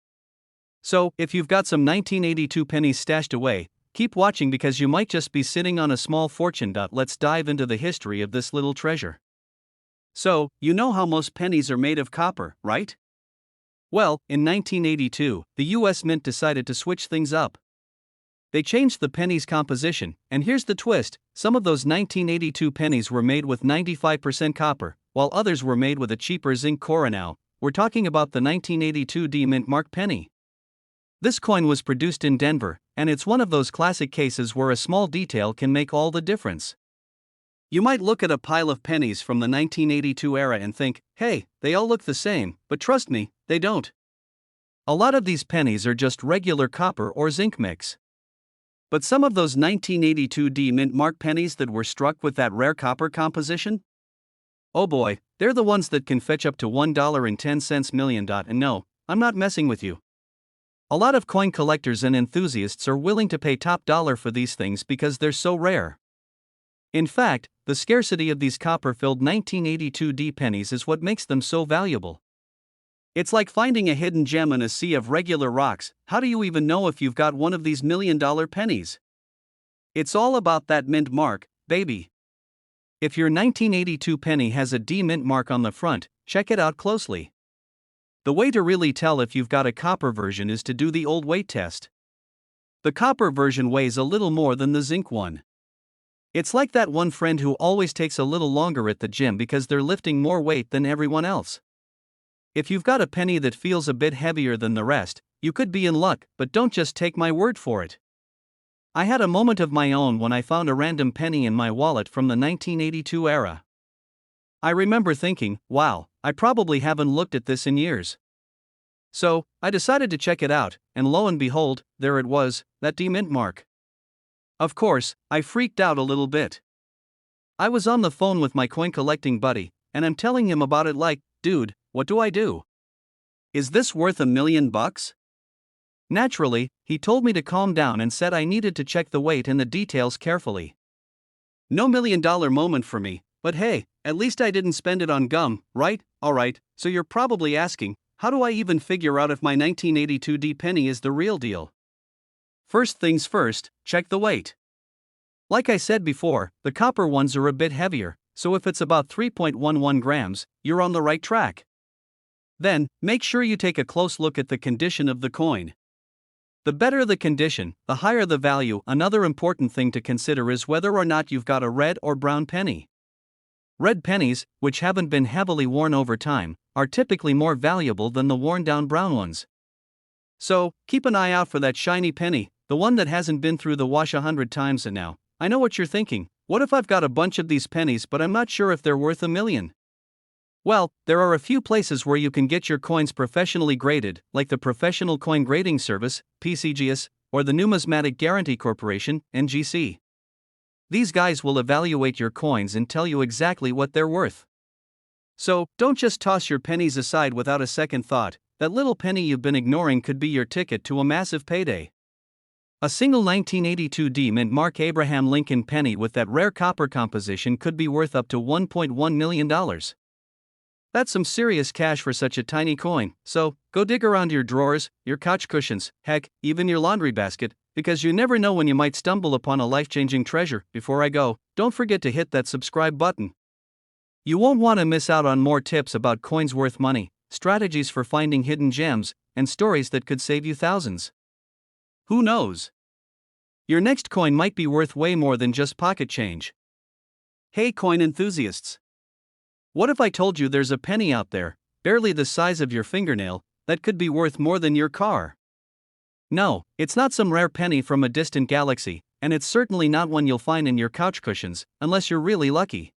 So, if you've got some 1982 pennies stashed away, keep watching because you might just be sitting on a small fortune. Let's dive into the history of this little treasure. So, you know how most pennies are made of copper, right? Well, in 1982, the US Mint decided to switch things up. They changed the penny's composition, and here's the twist: some of those 1982 pennies were made with 95% copper, while others were made with a cheaper zinc core. Now, we're talking about the 1982 D mint mark penny. This coin was produced in Denver, and it's one of those classic cases where a small detail can make all the difference. You might look at a pile of pennies from the 1982 era and think, hey, they all look the same, but trust me, they don't. A lot of these pennies are just regular copper or zinc mix. But some of those 1982 D mint mark pennies that were struck with that rare copper composition? Oh boy, they're the ones that can fetch up to $1.10 million. And no, I'm not messing with you. A lot of coin collectors and enthusiasts are willing to pay top dollar for these things because they're so rare. In fact, the scarcity of these copper-filled 1982 D pennies is what makes them so valuable. It's like finding a hidden gem in a sea of regular rocks. How do you even know if you've got one of these $1,000,000 pennies? It's all about that mint mark, baby. If your 1982 penny has a D mint mark on the front, check it out closely. The way to really tell if you've got a copper version is to do the old weight test. The copper version weighs a little more than the zinc one. It's like that one friend who always takes a little longer at the gym because they're lifting more weight than everyone else. If you've got a penny that feels a bit heavier than the rest, you could be in luck, but don't just take my word for it. I had a moment of my own when I found a random penny in my wallet from the 1982 era. I remember thinking, wow, I probably haven't looked at this in years. So, I decided to check it out, and lo and behold, there it was, that D mint mark. Of course, I freaked out a little bit. I was on the phone with my coin collecting buddy, and I'm telling him about it like, dude, what do I do? Is this worth $1,000,000? Naturally, he told me to calm down and said I needed to check the weight and the details carefully. No $1,000,000 moment for me, but hey, at least I didn't spend it on gum, right? Alright, so you're probably asking, how do I even figure out if my 1982 D penny is the real deal? First things first, check the weight. Like I said before, the copper ones are a bit heavier, so if it's about 3.11 grams, you're on the right track. Then, make sure you take a close look at the condition of the coin. The better the condition, the higher the value. Another important thing to consider is whether or not you've got a red or brown penny. Red pennies, which haven't been heavily worn over time, are typically more valuable than the worn-down brown ones. So, keep an eye out for that shiny penny, the one that hasn't been through the wash 100 times. And now, I know what you're thinking, what if I've got a bunch of these pennies but I'm not sure if they're worth $1,000,000? Well, there are a few places where you can get your coins professionally graded, like the Professional Coin Grading Service, PCGS, or the Numismatic Guarantee Corporation, NGC. These guys will evaluate your coins and tell you exactly what they're worth. So, don't just toss your pennies aside without a second thought. That little penny you've been ignoring could be your ticket to a massive payday. A single 1982 D mint mark Abraham Lincoln penny with that rare copper composition could be worth up to $1.1 million. That's some serious cash for such a tiny coin, so go dig around your drawers, your couch cushions, heck, even your laundry basket, because you never know when you might stumble upon a life-changing treasure. Before I go, don't forget to hit that subscribe button. You won't want to miss out on more tips about coins worth money, strategies for finding hidden gems, and stories that could save you thousands. Who knows? Your next coin might be worth way more than just pocket change. Hey coin enthusiasts! What if I told you there's a penny out there, barely the size of your fingernail, that could be worth more than your car? No, it's not some rare penny from a distant galaxy, and it's certainly not one you'll find in your couch cushions, unless you're really lucky.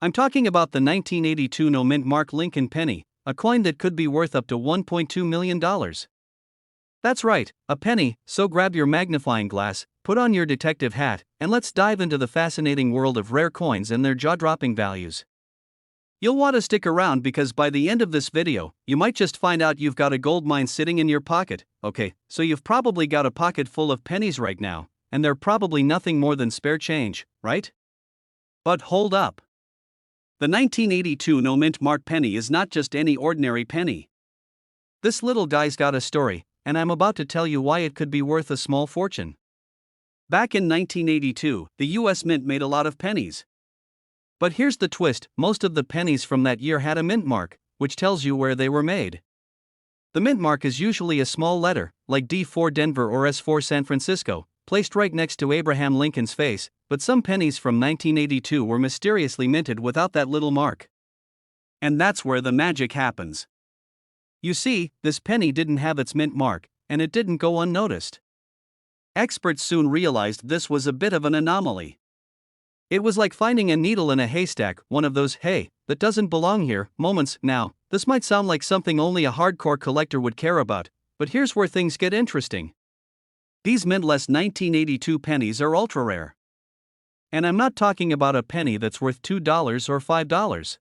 I'm talking about the 1982 no mint mark Lincoln penny, a coin that could be worth up to $1.2 million. That's right, a penny, so grab your magnifying glass, put on your detective hat, and let's dive into the fascinating world of rare coins and their jaw-dropping values. You'll want to stick around because by the end of this video, you might just find out you've got a gold mine sitting in your pocket. Okay, so you've probably got a pocket full of pennies right now, and they're probably nothing more than spare change, right? But hold up. The 1982 no mint mark penny is not just any ordinary penny. This little guy's got a story, and I'm about to tell you why it could be worth a small fortune. Back in 1982, the US Mint made a lot of pennies. But here's the twist, most of the pennies from that year had a mint mark, which tells you where they were made. The mint mark is usually a small letter, like D4 Denver or S4 San Francisco, placed right next to Abraham Lincoln's face, but some pennies from 1982 were mysteriously minted without that little mark. And that's where the magic happens. You see, this penny didn't have its mint mark, and it didn't go unnoticed. Experts soon realized this was a bit of an anomaly. It was like finding a needle in a haystack, one of those, hey, that doesn't belong here, moments. Now, this might sound like something only a hardcore collector would care about, but here's where things get interesting. These mintless 1982 pennies are ultra rare. And I'm not talking about a penny that's worth $2 or $5.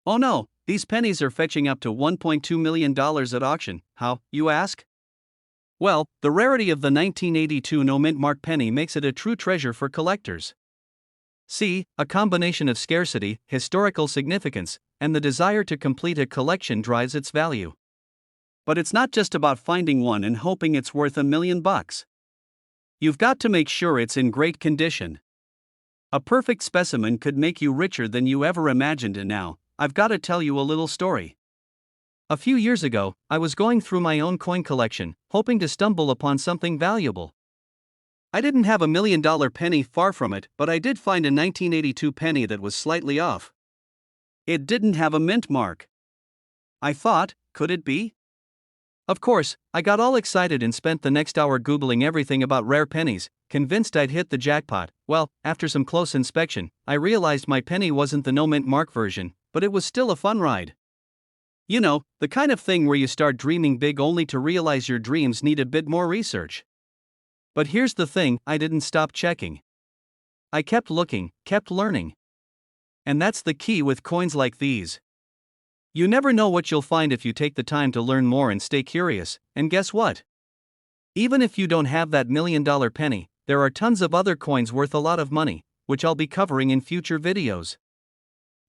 Oh no, these pennies are fetching up to $1.2 million at auction. How, you ask? Well, the rarity of the 1982 no mint mark penny makes it a true treasure for collectors. See, a combination of scarcity, historical significance, and the desire to complete a collection drives its value. But it's not just about finding one and hoping it's worth $1 million. You've got to make sure it's in great condition. A perfect specimen could make you richer than you ever imagined, and now, I've got to tell you a little story. A few years ago, I was going through my own coin collection, hoping to stumble upon something valuable. I didn't have $1 million penny, far from it, but I did find a 1982 penny that was slightly off. It didn't have a mint mark. I thought, could it be? Of course, I got all excited and spent the next hour Googling everything about rare pennies, convinced I'd hit the jackpot. Well, after some close inspection, I realized my penny wasn't the no mint mark version, but it was still a fun ride. You know, the kind of thing where you start dreaming big only to realize your dreams need a bit more research. But here's the thing, I didn't stop checking. I kept looking, kept learning. And that's the key with coins like these. You never know what you'll find if you take the time to learn more and stay curious, and guess what? Even if you don't have that $1 million penny, there are tons of other coins worth a lot of money, which I'll be covering in future videos.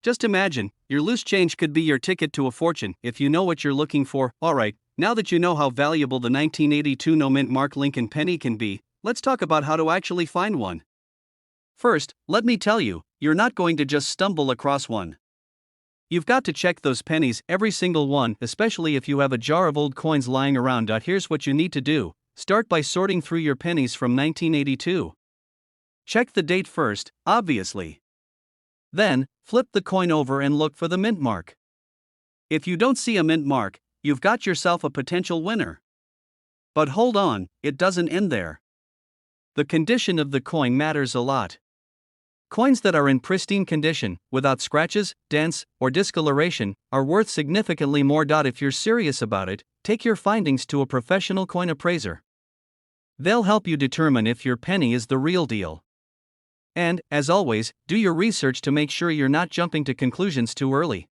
Just imagine, your loose change could be your ticket to a fortune if you know what you're looking for. Alright, now that you know how valuable the 1982 no mint mark Lincoln penny can be, let's talk about how to actually find one. First, let me tell you, you're not going to just stumble across one. You've got to check those pennies, every single one, especially if you have a jar of old coins lying around. Here's what you need to do. Start by sorting through your pennies from 1982. Check the date first, obviously. Then, flip the coin over and look for the mint mark. If you don't see a mint mark, you've got yourself a potential winner. But hold on, it doesn't end there. The condition of the coin matters a lot. Coins that are in pristine condition, without scratches, dents, or discoloration, are worth significantly more. If you're serious about it, take your findings to a professional coin appraiser. They'll help you determine if your penny is the real deal. And, as always, do your research to make sure you're not jumping to conclusions too early.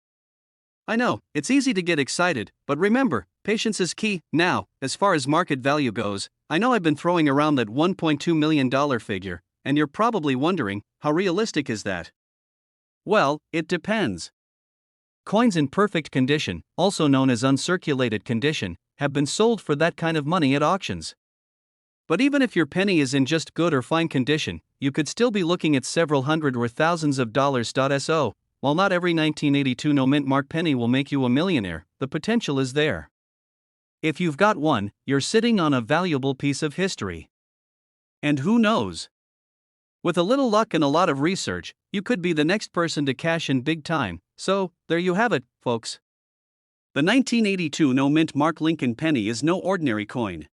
I know, it's easy to get excited, but remember, patience is key. Now, as far as market value goes, I know I've been throwing around that $1.2 million figure, and you're probably wondering, how realistic is that? Well, it depends. Coins in perfect condition, also known as uncirculated condition, have been sold for that kind of money at auctions. But even if your penny is in just good or fine condition, you could still be looking at several hundred or thousands of dollars. So, while not every 1982 no mint mark penny will make you a millionaire, the potential is there. If you've got one, you're sitting on a valuable piece of history. And who knows? With a little luck and a lot of research, you could be the next person to cash in big time. So, there you have it, folks. The 1982 no mint mark Lincoln penny is no ordinary coin.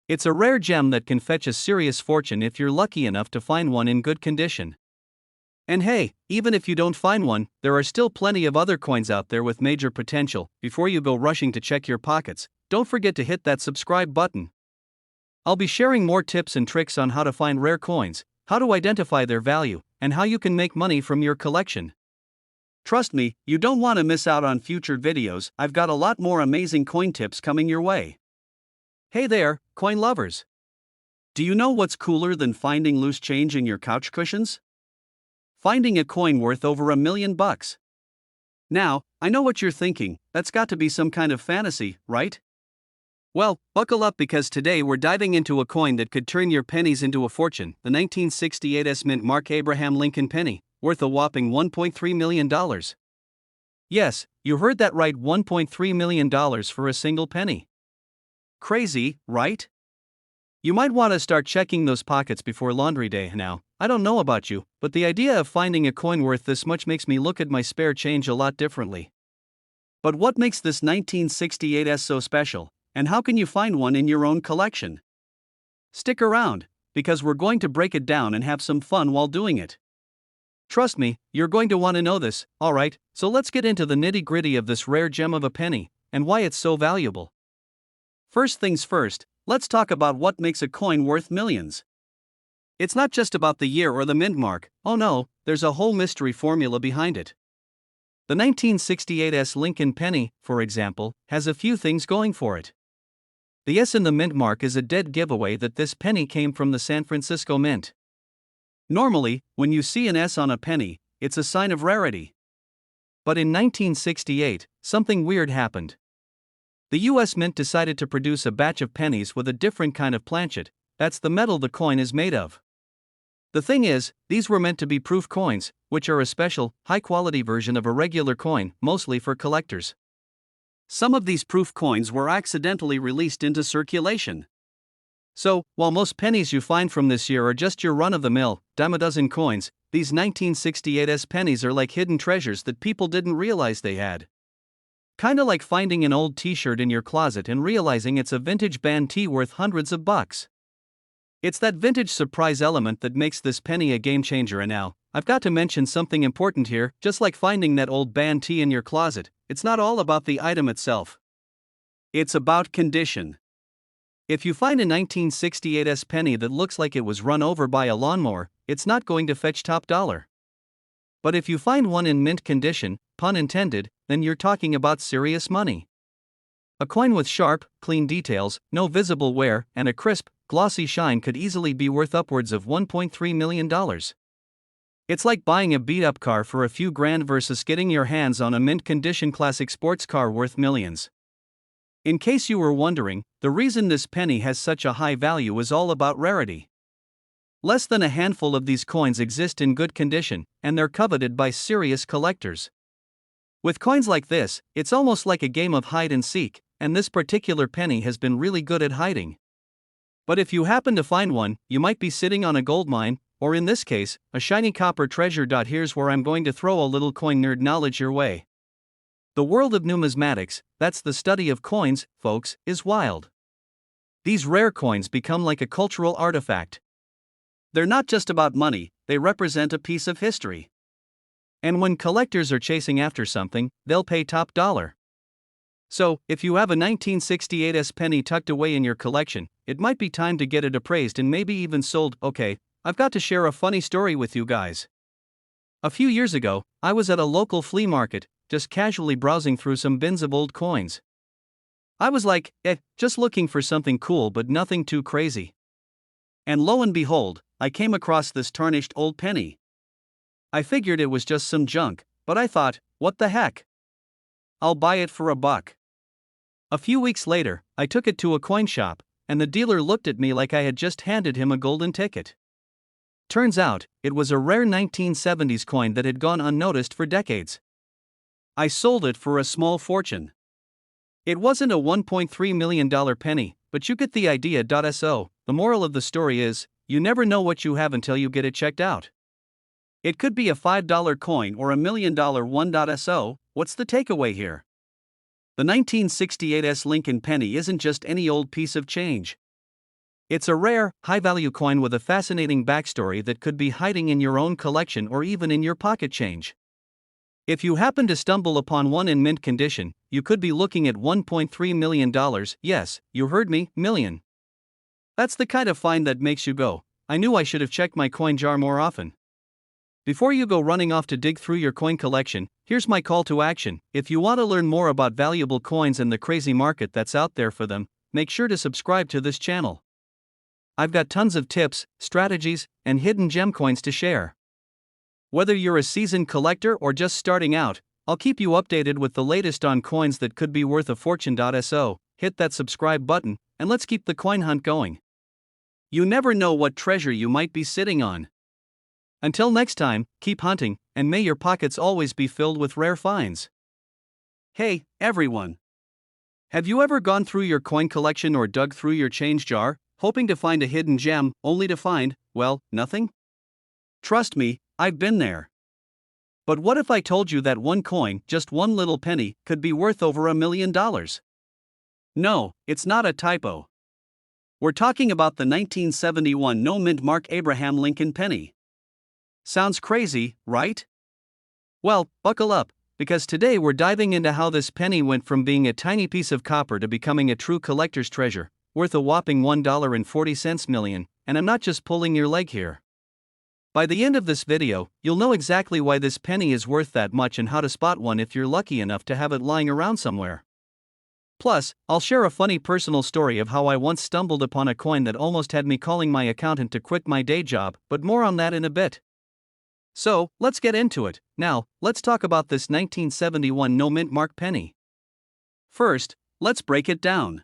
It's a rare gem that can fetch a serious fortune if you're lucky enough to find one in good condition. And hey, even if you don't find one, there are still plenty of other coins out there with major potential. Before you go rushing to check your pockets, don't forget to hit that subscribe button. I'll be sharing more tips and tricks on how to find rare coins, how to identify their value, and how you can make money from your collection. Trust me, you don't want to miss out on future videos. I've got a lot more amazing coin tips coming your way. Hey there, coin lovers! Do you know what's cooler than finding loose change in your couch cushions? Finding a coin worth over $1 million. Now, I know what you're thinking, that's got to be some kind of fantasy, right? Well, buckle up because today we're diving into a coin that could turn your pennies into a fortune, the 1968 mint mark Abraham Lincoln penny, worth a whopping $1.3 million. Yes, you heard that right, $1.3 million for a single penny. Crazy, right? You might want to start checking those pockets before laundry day now. I don't know about you, but the idea of finding a coin worth this much makes me look at my spare change a lot differently. But what makes this 1968 so special? And how can you find one in your own collection? Stick around, because we're going to break it down and have some fun while doing it. Trust me, you're going to want to know this. Alright, so let's get into the nitty-gritty of this rare gem of a penny, and why it's so valuable. First things first, let's talk about what makes a coin worth millions. It's not just about the year or the mint mark. Oh no, there's a whole mystery formula behind it. The 1968 Lincoln penny, for example, has a few things going for it. The S in the mint mark is a dead giveaway that this penny came from the San Francisco Mint. Normally, when you see an S on a penny, it's a sign of rarity. But in 1968, something weird happened. The US Mint decided to produce a batch of pennies with a different kind of planchet. That's the metal the coin is made of. The thing is, these were meant to be proof coins, which are a special, high-quality version of a regular coin, mostly for collectors. Some of these proof coins were accidentally released into circulation. So, while most pennies you find from this year are just your run-of-the-mill, dime a dozen coins, these 1968's pennies are like hidden treasures that people didn't realize they had. Kinda like finding an old t-shirt in your closet and realizing it's a vintage band tee worth hundreds of bucks. It's that vintage surprise element that makes this penny a game changer. And now, I've got to mention something important here. Just like finding that old band tee in your closet, it's not all about the item itself. It's about condition. If you find a 1968's penny that looks like it was run over by a lawnmower, it's not going to fetch top dollar. But if you find one in mint condition, pun intended, then you're talking about serious money. A coin with sharp, clean details, no visible wear, and a crisp, glossy shine could easily be worth upwards of $1.3 million. It's like buying a beat-up car for a few grand versus getting your hands on a mint-condition classic sports car worth millions. In case you were wondering, the reason this penny has such a high value is all about rarity. Less than a handful of these coins exist in good condition, and they're coveted by serious collectors. With coins like this, it's almost like a game of hide and seek, and this particular penny has been really good at hiding. But if you happen to find one, you might be sitting on a gold mine, or in this case, a shiny copper treasure. Here's where I'm going to throw a little coin nerd knowledge your way. The world of numismatics, that's the study of coins, folks, is wild. These rare coins become like a cultural artifact. They're not just about money, they represent a piece of history. And when collectors are chasing after something, they'll pay top dollar. So, if you have a 1968's penny tucked away in your collection, it might be time to get it appraised and maybe even sold. Okay, I've got to share a funny story with you guys. A few years ago, I was at a local flea market, just casually browsing through some bins of old coins. I was like, just looking for something cool but nothing too crazy. And lo and behold, I came across this tarnished old penny. I figured it was just some junk, but I thought, what the heck? I'll buy it for $1. A few weeks later, I took it to a coin shop, and the dealer looked at me like I had just handed him a golden ticket. Turns out, it was a rare 1970s coin that had gone unnoticed for decades. I sold it for a small fortune. It wasn't a $1.3 million penny, but you get the idea. So, the moral of the story is, you never know what you have until you get it checked out. It could be a $5 coin or $1 million one. So, what's the takeaway here? The 1968's Lincoln penny isn't just any old piece of change. It's a rare, high-value coin with a fascinating backstory that could be hiding in your own collection or even in your pocket change. If you happen to stumble upon one in mint condition, you could be looking at $1.3 million. Yes, you heard me, million. That's the kind of find that makes you go, I knew I should have checked my coin jar more often. Before you go running off to dig through your coin collection, here's my call to action. If you want to learn more about valuable coins and the crazy market that's out there for them, make sure to subscribe to this channel. I've got tons of tips, strategies, and hidden gem coins to share. Whether you're a seasoned collector or just starting out, I'll keep you updated with the latest on coins that could be worth a fortune. So, hit that subscribe button, and let's keep the coin hunt going. You never know what treasure you might be sitting on. Until next time, keep hunting, and may your pockets always be filled with rare finds. Hey, everyone! Have you ever gone through your coin collection or dug through your change jar, hoping to find a hidden gem, only to find, well, nothing? Trust me, I've been there. But what if I told you that one coin, just one little penny, could be worth over $1 million? No, it's not a typo. We're talking about the 1971 no-mint Mark Abraham Lincoln penny. Sounds crazy, right? Well, buckle up, because today we're diving into how this penny went from being a tiny piece of copper to becoming a true collector's treasure, worth a whopping $1.40 million, and I'm not just pulling your leg here. By the end of this video, you'll know exactly why this penny is worth that much and how to spot one if you're lucky enough to have it lying around somewhere. Plus, I'll share a funny personal story of how I once stumbled upon a coin that almost had me calling my accountant to quit my day job, but more on that in a bit. So, let's get into it. Now, let's talk about this 1971 no mint mark penny. First, let's break it down.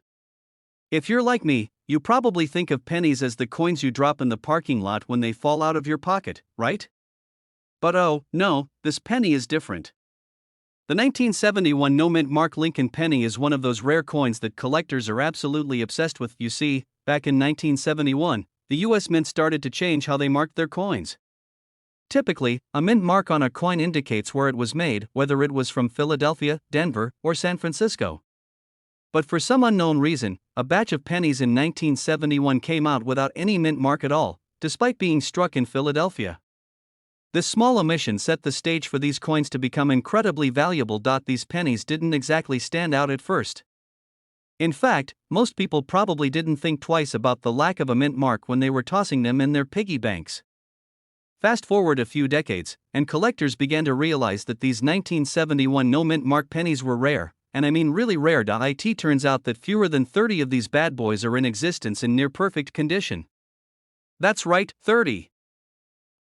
If you're like me, you probably think of pennies as the coins you drop in the parking lot when they fall out of your pocket, right? But oh, no, this penny is different. The 1971 no mint mark Lincoln penny is one of those rare coins that collectors are absolutely obsessed with. You see, back in 1971, the US Mint started to change how they marked their coins. Typically, a mint mark on a coin indicates where it was made, whether it was from Philadelphia, Denver, or San Francisco. But for some unknown reason, a batch of pennies in 1971 came out without any mint mark at all, despite being struck in Philadelphia. This small omission set the stage for these coins to become incredibly valuable. These pennies didn't exactly stand out at first. In fact, most people probably didn't think twice about the lack of a mint mark when they were tossing them in their piggy banks. Fast forward a few decades, and collectors began to realize that these 1971 no mint mark pennies were rare, and I mean really rare. It turns out that fewer than 30 of these bad boys are in existence in near perfect condition. That's right, 30.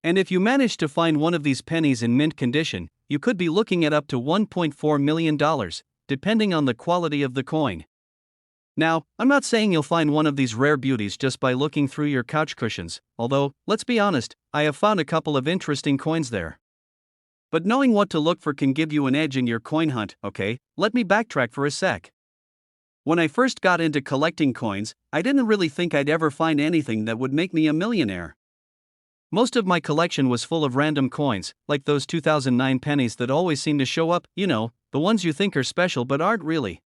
And if you manage to find one of these pennies in mint condition, you could be looking at up to $1.4 million, depending on the quality of the coin. Now, I'm not saying you'll find one of these rare beauties just by looking through your couch cushions, although, let's be honest, I have found a couple of interesting coins there. But knowing what to look for can give you an edge in your coin hunt. Okay, let me backtrack for a sec. When I first got into collecting coins, I didn't really think I'd ever find anything that would make me a millionaire. Most of my collection was full of random coins, like those 2009 pennies that always seem to show up, the ones you think are special but aren't really.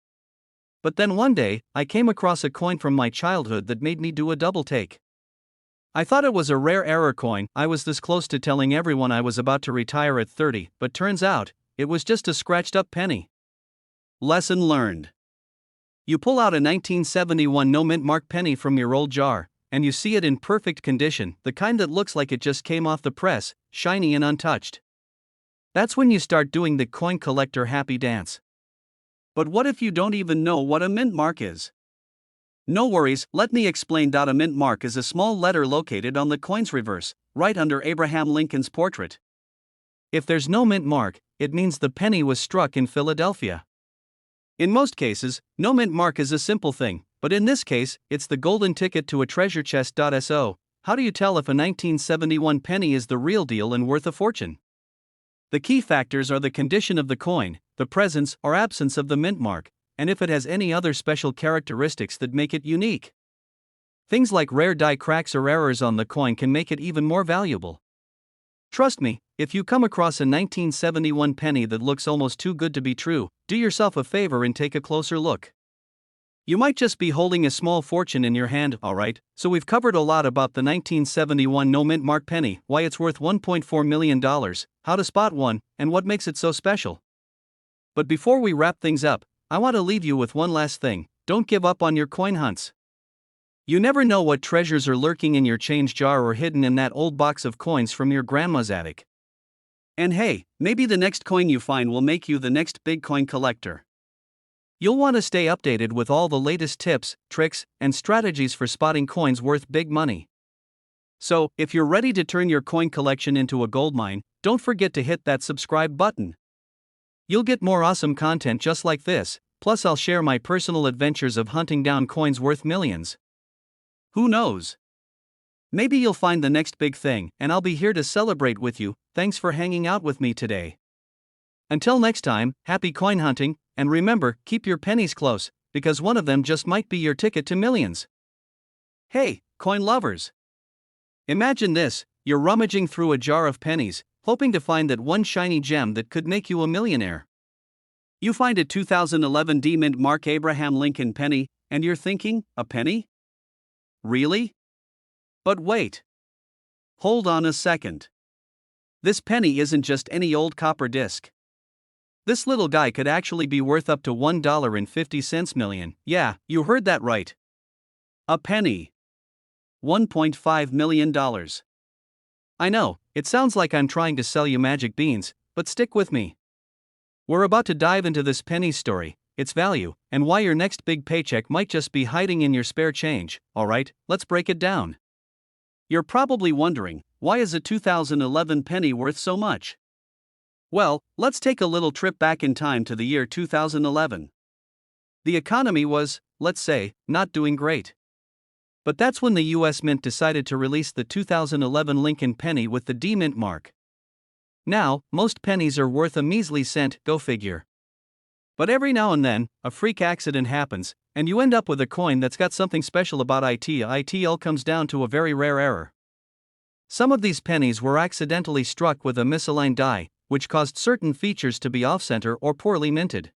But then one day, I came across a coin from my childhood that made me do a double take. I thought it was a rare error coin. I was this close to telling everyone I was about to retire at 30, but turns out, it was just a scratched up penny. Lesson learned. You pull out a 1971 no mint mark penny from your old jar, and you see it in perfect condition, the kind that looks like it just came off the press, shiny and untouched. That's when you start doing the coin collector happy dance. But what if you don't even know what a mint mark is? No worries, let me explain. A mint mark is a small letter located on the coin's reverse, right under Abraham Lincoln's portrait. If there's no mint mark, it means the penny was struck in Philadelphia. In most cases, no mint mark is a simple thing, but in this case, it's the golden ticket to a treasure chest. So, how do you tell if a 1971 penny is the real deal and worth a fortune? The key factors are the condition of the coin, the presence or absence of the mint mark, and if it has any other special characteristics that make it unique. Things like rare die cracks or errors on the coin can make it even more valuable. Trust me, if you come across a 1971 penny that looks almost too good to be true, do yourself a favor and take a closer look. You might just be holding a small fortune in your hand. Alright, so we've covered a lot about the 1971 no mint mark penny, why it's worth $1.4 million, how to spot one, and what makes it so special. But before we wrap things up, I want to leave you with one last thing: don't give up on your coin hunts. You never know what treasures are lurking in your change jar or hidden in that old box of coins from your grandma's attic. And hey, maybe the next coin you find will make you the next big coin collector. You'll want to stay updated with all the latest tips, tricks, and strategies for spotting coins worth big money. So, if you're ready to turn your coin collection into a goldmine, don't forget to hit that subscribe button. You'll get more awesome content just like this, plus I'll share my personal adventures of hunting down coins worth millions. Who knows? Maybe you'll find the next big thing, and I'll be here to celebrate with you. Thanks for hanging out with me today. Until next time, happy coin hunting, and remember, keep your pennies close, because one of them just might be your ticket to millions. Hey, coin lovers! Imagine this: you're rummaging through a jar of pennies, hoping to find that one shiny gem that could make you a millionaire. You find a 2011 D mint mark Abraham Lincoln penny, and you're thinking, a penny? Really? But wait. Hold on a second. This penny isn't just any old copper disc. This little guy could actually be worth up to $1.50 million. Yeah, you heard that right. A penny. $1.5 million. I know, it sounds like I'm trying to sell you magic beans, but stick with me. We're about to dive into this penny story, its value, and why your next big paycheck might just be hiding in your spare change. Alright, let's break it down. You're probably wondering, why is a 2011 penny worth so much? Well, let's take a little trip back in time to the year 2011. The economy was, let's say, not doing great. But that's when the US Mint decided to release the 2011 Lincoln penny with the D Mint mark. Now, most pennies are worth a measly cent, go figure. But every now and then, a freak accident happens, and you end up with a coin that's got something special about it. It all comes down to a very rare error. Some of these pennies were accidentally struck with a misaligned die, which caused certain features to be off-center or poorly minted.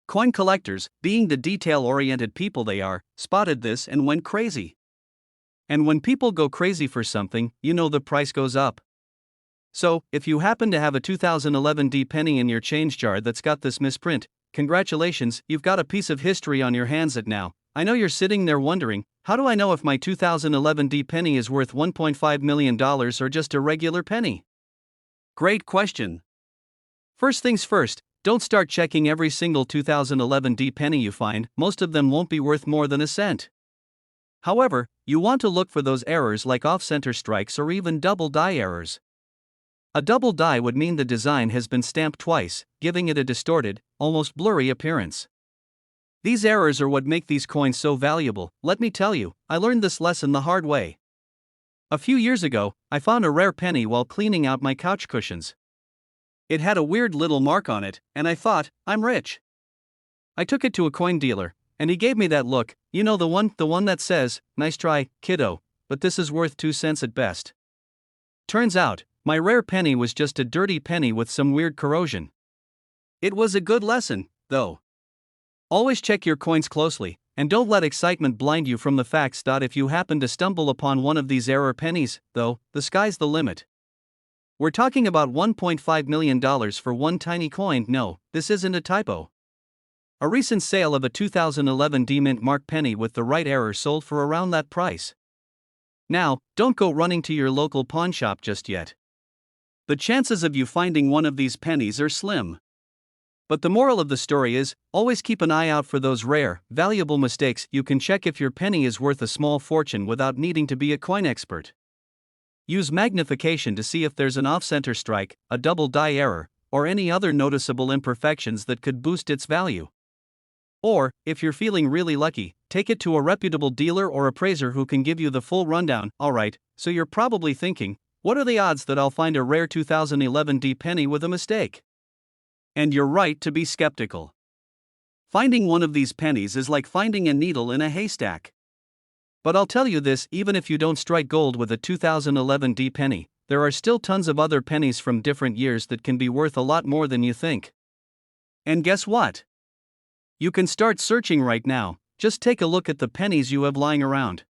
Coin collectors, being the detail-oriented people they are, spotted this and went crazy. And when people go crazy for something, you know the price goes up. So, if you happen to have a 2011 D penny in your change jar that's got this misprint, congratulations, you've got a piece of history on your hands now. I know you're sitting there wondering, how do I know if my 2011 D penny is worth $1.5 million or just a regular penny? Great question. First things first, don't start checking every single 2011 D penny you find, most of them won't be worth more than a cent. However, you want to look for those errors like off-center strikes or even double die errors. A double die would mean the design has been stamped twice, giving it a distorted, almost blurry appearance. These errors are what make these coins so valuable. Let me tell you, I learned this lesson the hard way. A few years ago, I found a rare penny while cleaning out my couch cushions. It had a weird little mark on it, and I thought, I'm rich. I took it to a coin dealer, and he gave me that look, you know, the one that says, nice try, kiddo, but this is worth 2 cents at best. Turns out, my rare penny was just a dirty penny with some weird corrosion. It was a good lesson, though. Always check your coins closely, and don't let excitement blind you from the facts. If you happen to stumble upon one of these error pennies, though, the sky's the limit. We're talking about $1.5 million for one tiny coin. No, this isn't a typo. A recent sale of a 2011 D Mint mark penny with the right error sold for around that price. Now, don't go running to your local pawn shop just yet. The chances of you finding one of these pennies are slim. But the moral of the story is, always keep an eye out for those rare, valuable mistakes. You can check if your penny is worth a small fortune without needing to be a coin expert. Use magnification to see if there's an off-center strike, a double die error, or any other noticeable imperfections that could boost its value. Or, if you're feeling really lucky, take it to a reputable dealer or appraiser who can give you the full rundown. Alright, so you're probably thinking, what are the odds that I'll find a rare 2011 D penny with a mistake? And you're right to be skeptical. Finding one of these pennies is like finding a needle in a haystack. But I'll tell you this, even if you don't strike gold with a 2011 D penny, there are still tons of other pennies from different years that can be worth a lot more than you think. And guess what? You can start searching right now. Just take a look at the pennies you have lying around.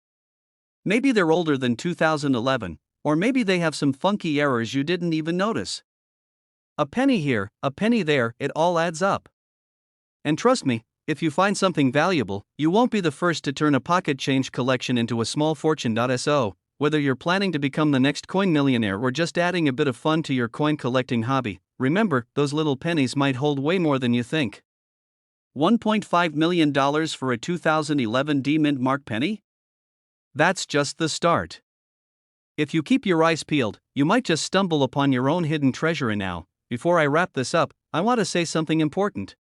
Maybe they're older than 2011, or maybe they have some funky errors you didn't even notice. A penny here, a penny there, it all adds up. And trust me, if you find something valuable, you won't be the first to turn a pocket change collection into a small fortune. So, whether you're planning to become the next coin millionaire or just adding a bit of fun to your coin collecting hobby, remember, those little pennies might hold way more than you think. $1.5 million for a 2011 D Mint mark penny? That's just the start. If you keep your eyes peeled, you might just stumble upon your own hidden treasure. And now, before I wrap this up, I want to say something important.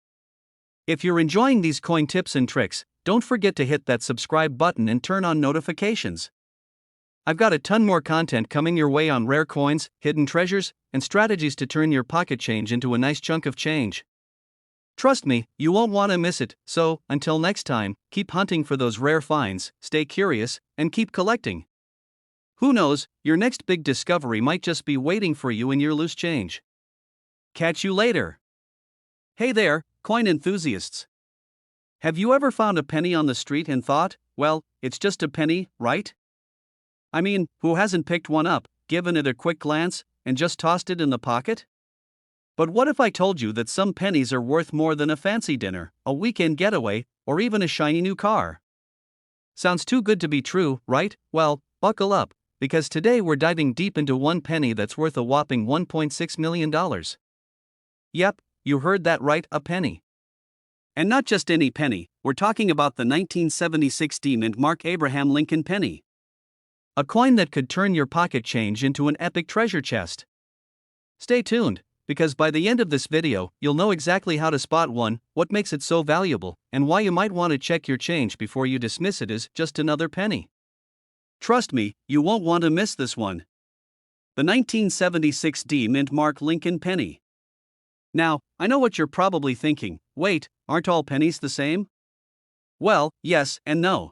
If you're enjoying these coin tips and tricks, don't forget to hit that subscribe button and turn on notifications. I've got a ton more content coming your way on rare coins, hidden treasures, and strategies to turn your pocket change into a nice chunk of change. Trust me, you won't want to miss it. So, until next time, keep hunting for those rare finds, stay curious, and keep collecting. Who knows, your next big discovery might just be waiting for you in your loose change. Catch you later. Hey there, coin enthusiasts. Have you ever found a penny on the street and thought, well, it's just a penny, right? I mean, who hasn't picked one up, given it a quick glance, and just tossed it in the pocket? But what if I told you that some pennies are worth more than a fancy dinner, a weekend getaway, or even a shiny new car? Sounds too good to be true, right? Well, buckle up, because today we're diving deep into one penny that's worth a whopping $1.6 million. Yep, you heard that right, a penny. And not just any penny, we're talking about the 1976 D-Mint Mark Abraham Lincoln penny. A coin that could turn your pocket change into an epic treasure chest. Stay tuned, because by the end of this video, you'll know exactly how to spot one, what makes it so valuable, and why you might want to check your change before you dismiss it as just another penny. Trust me, you won't want to miss this one. The 1976 D-Mint Mark Lincoln penny. Now, I know what you're probably thinking. Wait, aren't all pennies the same? Well, yes and no.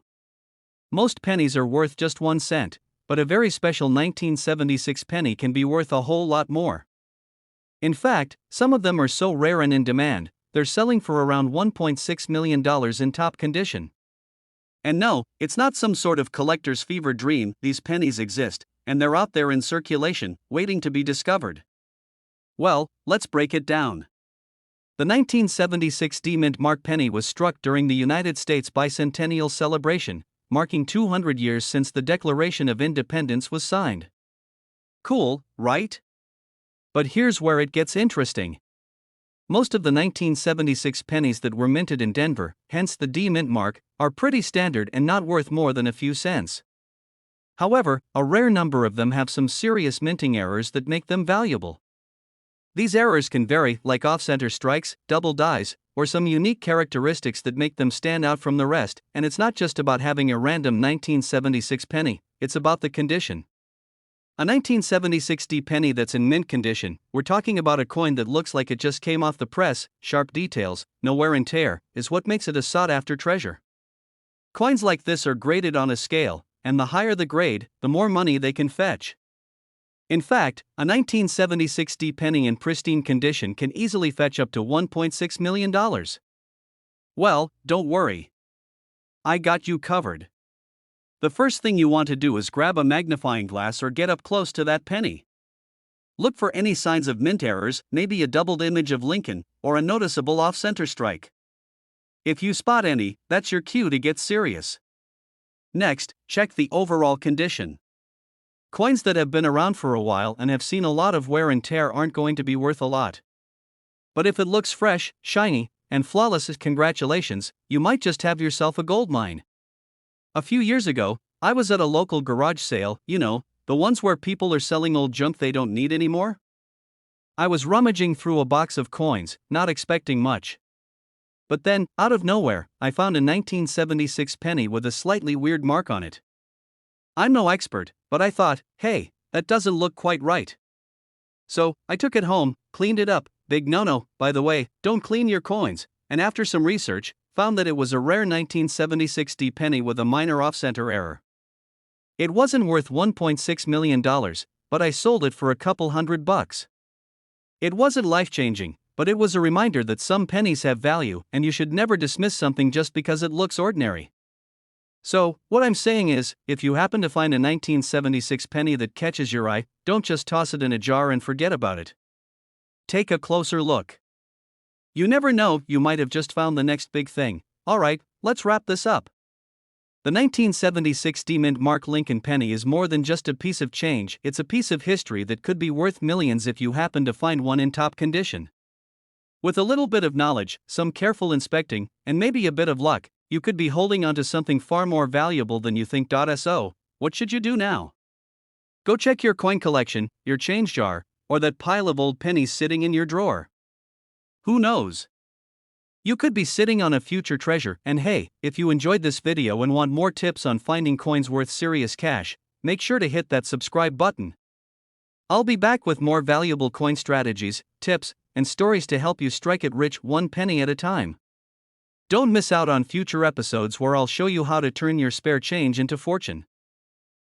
Most pennies are worth just 1 cent, but a very special 1976 penny can be worth a whole lot more. In fact, some of them are so rare and in demand, they're selling for around $1.6 million in top condition. And no, it's not some sort of collector's fever dream. These pennies exist, and they're out there in circulation, waiting to be discovered. Well, let's break it down. The 1976 D-Mint Mark penny was struck during the United States bicentennial celebration, marking 200 years since the Declaration of Independence was signed. Cool, right? But here's where it gets interesting. Most of the 1976 pennies that were minted in Denver, hence the D-Mint mark, are pretty standard and not worth more than a few cents. However, a rare number of them have some serious minting errors that make them valuable. These errors can vary, like off-center strikes, double dies, or some unique characteristics that make them stand out from the rest, and it's not just about having a random 1976 penny, it's about the condition. A 1976 D penny that's in mint condition, we're talking about a coin that looks like it just came off the press, sharp details, no wear and tear, is what makes it a sought-after treasure. Coins like this are graded on a scale, and the higher the grade, the more money they can fetch. In fact, a 1976 D penny in pristine condition can easily fetch up to $1.6 million. Well, don't worry. I got you covered. The first thing you want to do is grab a magnifying glass or get up close to that penny. Look for any signs of mint errors, maybe a doubled image of Lincoln, or a noticeable off-center strike. If you spot any, that's your cue to get serious. Next, check the overall condition. Coins that have been around for a while and have seen a lot of wear and tear aren't going to be worth a lot. But if it looks fresh, shiny, and flawless, congratulations, you might just have yourself a gold mine. A few years ago, I was at a local garage sale, the ones where people are selling old junk they don't need anymore. I was rummaging through a box of coins, not expecting much. But then, out of nowhere, I found a 1976 penny with a slightly weird mark on it. I'm no expert, but I thought, hey, that doesn't look quite right. So, I took it home, cleaned it up, big no-no, by the way, don't clean your coins, and after some research, found that it was a rare 1976 D penny with a minor off-center error. It wasn't worth $1.6 million, but I sold it for a couple $100. It wasn't life-changing, but it was a reminder that some pennies have value and you should never dismiss something just because it looks ordinary. So, what I'm saying is, if you happen to find a 1976 penny that catches your eye, don't just toss it in a jar and forget about it. Take a closer look. You never know, you might have just found the next big thing. Alright, let's wrap this up. The 1976 D-Mint Mark Lincoln penny is more than just a piece of change, it's a piece of history that could be worth millions if you happen to find one in top condition. With a little bit of knowledge, some careful inspecting, and maybe a bit of luck, you could be holding onto something far more valuable than you think. So, what should you do now? Go check your coin collection, your change jar, or that pile of old pennies sitting in your drawer. Who knows? You could be sitting on a future treasure, and hey, if you enjoyed this video and want more tips on finding coins worth serious cash, make sure to hit that subscribe button. I'll be back with more valuable coin strategies, tips, and stories to help you strike it rich one penny at a time. Don't miss out on future episodes where I'll show you how to turn your spare change into fortune.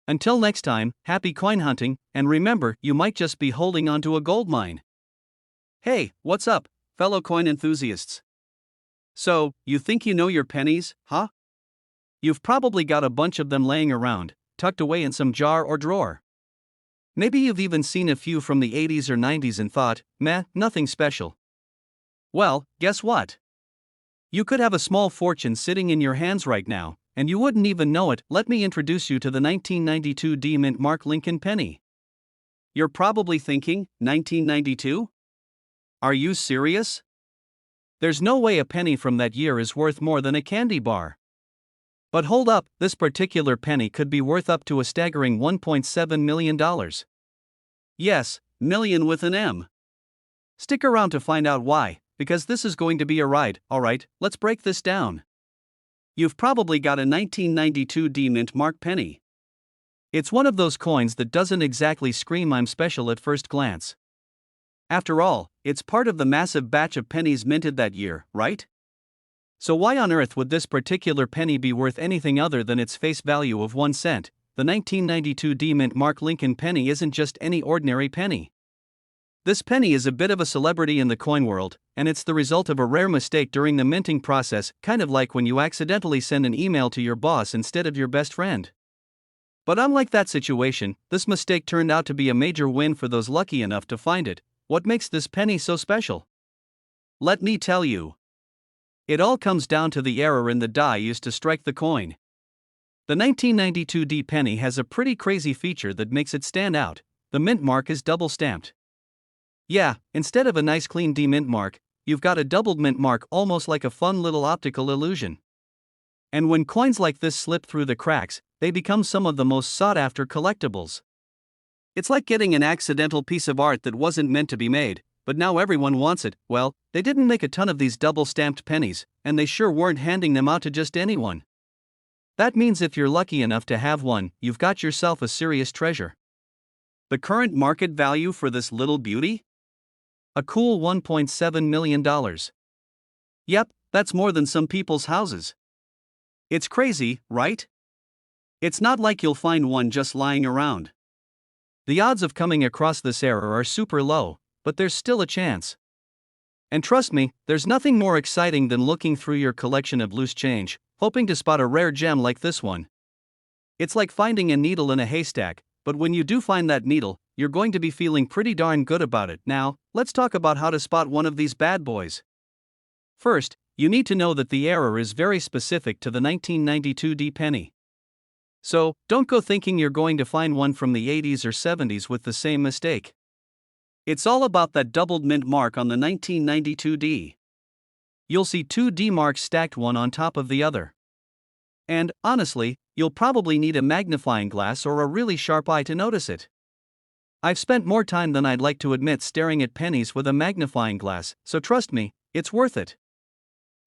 Until next time, happy coin hunting, and remember, you might just be holding onto a gold mine. Hey, what's up, fellow coin enthusiasts? So, you think you know your pennies, huh? You've probably got a bunch of them laying around, tucked away in some jar or drawer. Maybe you've even seen a few from the 80s or 90s and thought, meh, nothing special. Well, guess what? You could have a small fortune sitting in your hands right now, and you wouldn't even know it. Let me introduce you to the 1992 D-Mint Mark Lincoln penny. You're probably thinking, 1992? Are you serious? There's no way a penny from that year is worth more than a candy bar. But hold up, this particular penny could be worth up to a staggering $1.7 million. Yes, million with an M. Stick around to find out why, because this is going to be a ride. Alright, let's break this down. You've probably got a 1992 D mint mark penny. It's one of those coins that doesn't exactly scream I'm special at first glance. After all, it's part of the massive batch of pennies minted that year, right? So why on earth would this particular penny be worth anything other than its face value of 1 cent? The 1992 D mint mark Lincoln penny isn't just any ordinary penny. This penny is a bit of a celebrity in the coin world, and it's the result of a rare mistake during the minting process, kind of like when you accidentally send an email to your boss instead of your best friend. But unlike that situation, this mistake turned out to be a major win for those lucky enough to find it. What makes this penny so special? Let me tell you. It all comes down to the error in the die used to strike the coin. The 1992 D penny has a pretty crazy feature that makes it stand out. The mint mark is double stamped. Yeah, instead of a nice clean D mint mark, you've got a doubled mint mark, almost like a fun little optical illusion. And when coins like this slip through the cracks, they become some of the most sought-after collectibles. It's like getting an accidental piece of art that wasn't meant to be made, but now everyone wants it. Well, they didn't make a ton of these double-stamped pennies, and they sure weren't handing them out to just anyone. That means if you're lucky enough to have one, you've got yourself a serious treasure. The current market value for this little beauty? A cool $1.7 million. Yep, that's more than some people's houses. It's crazy, right? It's not like you'll find one just lying around. The odds of coming across this error are super low, but there's still a chance. And trust me, there's nothing more exciting than looking through your collection of loose change, hoping to spot a rare gem like this one. It's like finding a needle in a haystack, but when you do find that needle, you're going to be feeling pretty darn good about it. Now, let's talk about how to spot one of these bad boys. First, you need to know that the error is very specific to the 1992 D penny. So, don't go thinking you're going to find one from the 80s or 70s with the same mistake. It's all about that doubled mint mark on the 1992 D. You'll see two D marks stacked one on top of the other. And, honestly, you'll probably need a magnifying glass or a really sharp eye to notice it. I've spent more time than I'd like to admit staring at pennies with a magnifying glass, so trust me, it's worth it.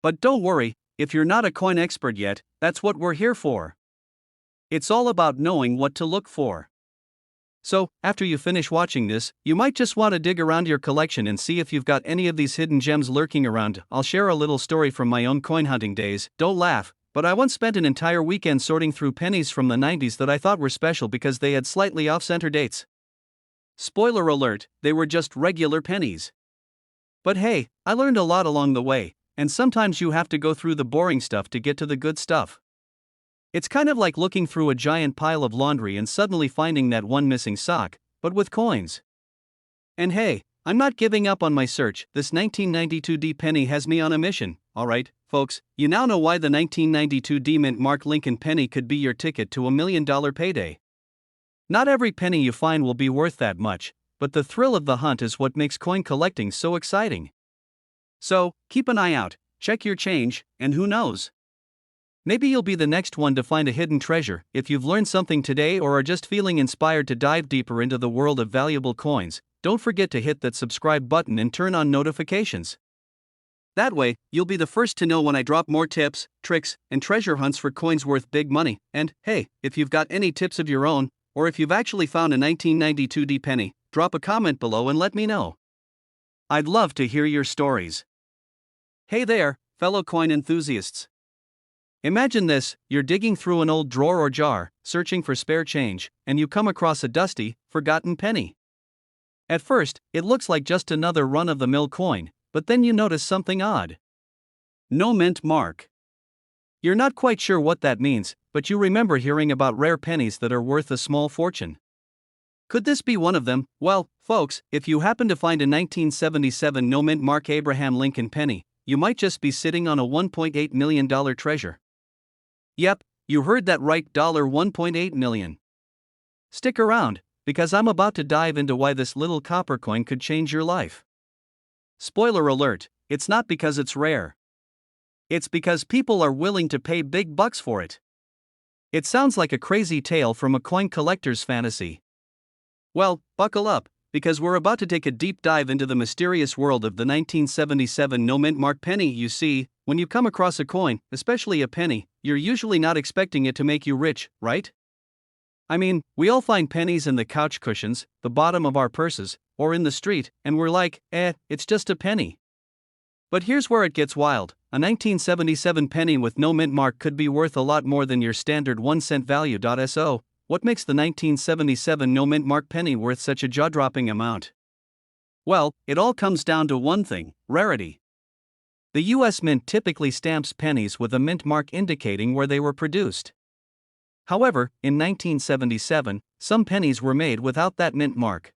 But don't worry, if you're not a coin expert yet, that's what we're here for. It's all about knowing what to look for. So, after you finish watching this, you might just want to dig around your collection and see if you've got any of these hidden gems lurking around. I'll share a little story from my own coin hunting days. Don't laugh, but I once spent an entire weekend sorting through pennies from the 90s that I thought were special because they had slightly off-center dates. Spoiler alert, they were just regular pennies. But hey, I learned a lot along the way, and sometimes you have to go through the boring stuff to get to the good stuff. It's kind of like looking through a giant pile of laundry and suddenly finding that one missing sock, but with coins. And hey, I'm not giving up on my search. This 1992 D penny has me on a mission. Alright, folks, you now know why the 1992 D mint mark Lincoln penny could be your ticket to $1 million payday. Not every penny you find will be worth that much, but the thrill of the hunt is what makes coin collecting so exciting. So, keep an eye out, check your change, and who knows? Maybe you'll be the next one to find a hidden treasure. If you've learned something today or are just feeling inspired to dive deeper into the world of valuable coins, don't forget to hit that subscribe button and turn on notifications. That way, you'll be the first to know when I drop more tips, tricks, and treasure hunts for coins worth big money. And, hey, if you've got any tips of your own, or if you've actually found a 1992 D penny, drop a comment below and let me know. I'd love to hear your stories. Hey there, fellow coin enthusiasts. Imagine this, you're digging through an old drawer or jar, searching for spare change, and you come across a dusty, forgotten penny. At first, it looks like just another run-of-the-mill coin, but then you notice something odd. No mint mark. You're not quite sure what that means, but you remember hearing about rare pennies that are worth a small fortune. Could this be one of them? Well, folks, if you happen to find a 1977 no mint mark Abraham Lincoln penny, you might just be sitting on a $1.8 million treasure. Yep, you heard that right, $1.8 million. Stick around, because I'm about to dive into why this little copper coin could change your life. Spoiler alert, it's not because it's rare. It's because people are willing to pay big bucks for it. It sounds like a crazy tale from a coin collector's fantasy. Well, buckle up, because we're about to take a deep dive into the mysterious world of the 1977 no-mint mark penny. You see, when you come across a coin, especially a penny, you're usually not expecting it to make you rich, right? I mean, we all find pennies in the couch cushions, the bottom of our purses, or in the street, and we're like, it's just a penny. But here's where it gets wild. A 1977 penny with no mint mark could be worth a lot more than your standard 1-cent value. So, what makes the 1977 no mint mark penny worth such a jaw-dropping amount? Well, it all comes down to one thing: rarity. The US Mint typically stamps pennies with a mint mark indicating where they were produced. However, in 1977, some pennies were made without that mint mark.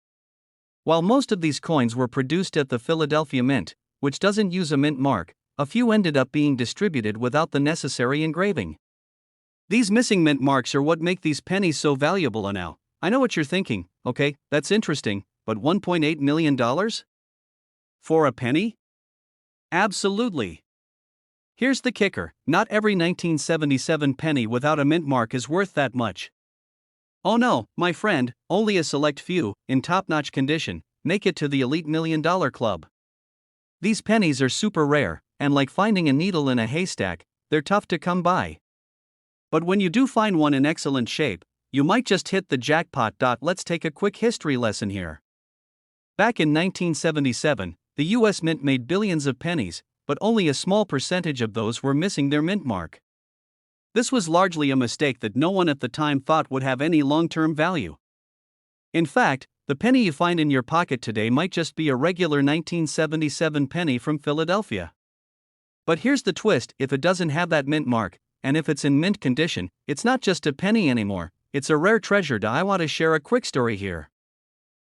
While most of these coins were produced at the Philadelphia Mint, which doesn't use a mint mark, a few ended up being distributed without the necessary engraving. These missing mint marks are what make these pennies so valuable. And now, I know what you're thinking. Okay, that's interesting, but $1.8 million? For a penny? Absolutely. Here's the kicker: not every 1977 penny without a mint mark is worth that much. Oh no, my friend, only a select few, in top-notch condition, make it to the elite $1 million club. These pennies are super rare, and like finding a needle in a haystack, they're tough to come by. But when you do find one in excellent shape, you might just hit the jackpot. Let's take a quick history lesson here. Back in 1977, the US Mint made billions of pennies, but only a small percentage of those were missing their mint mark. This was largely a mistake that no one at the time thought would have any long-term value. In fact, the penny you find in your pocket today might just be a regular 1977 penny from Philadelphia. But here's the twist: if it doesn't have that mint mark, and if it's in mint condition, it's not just a penny anymore, it's a rare treasure. I want to share a quick story here.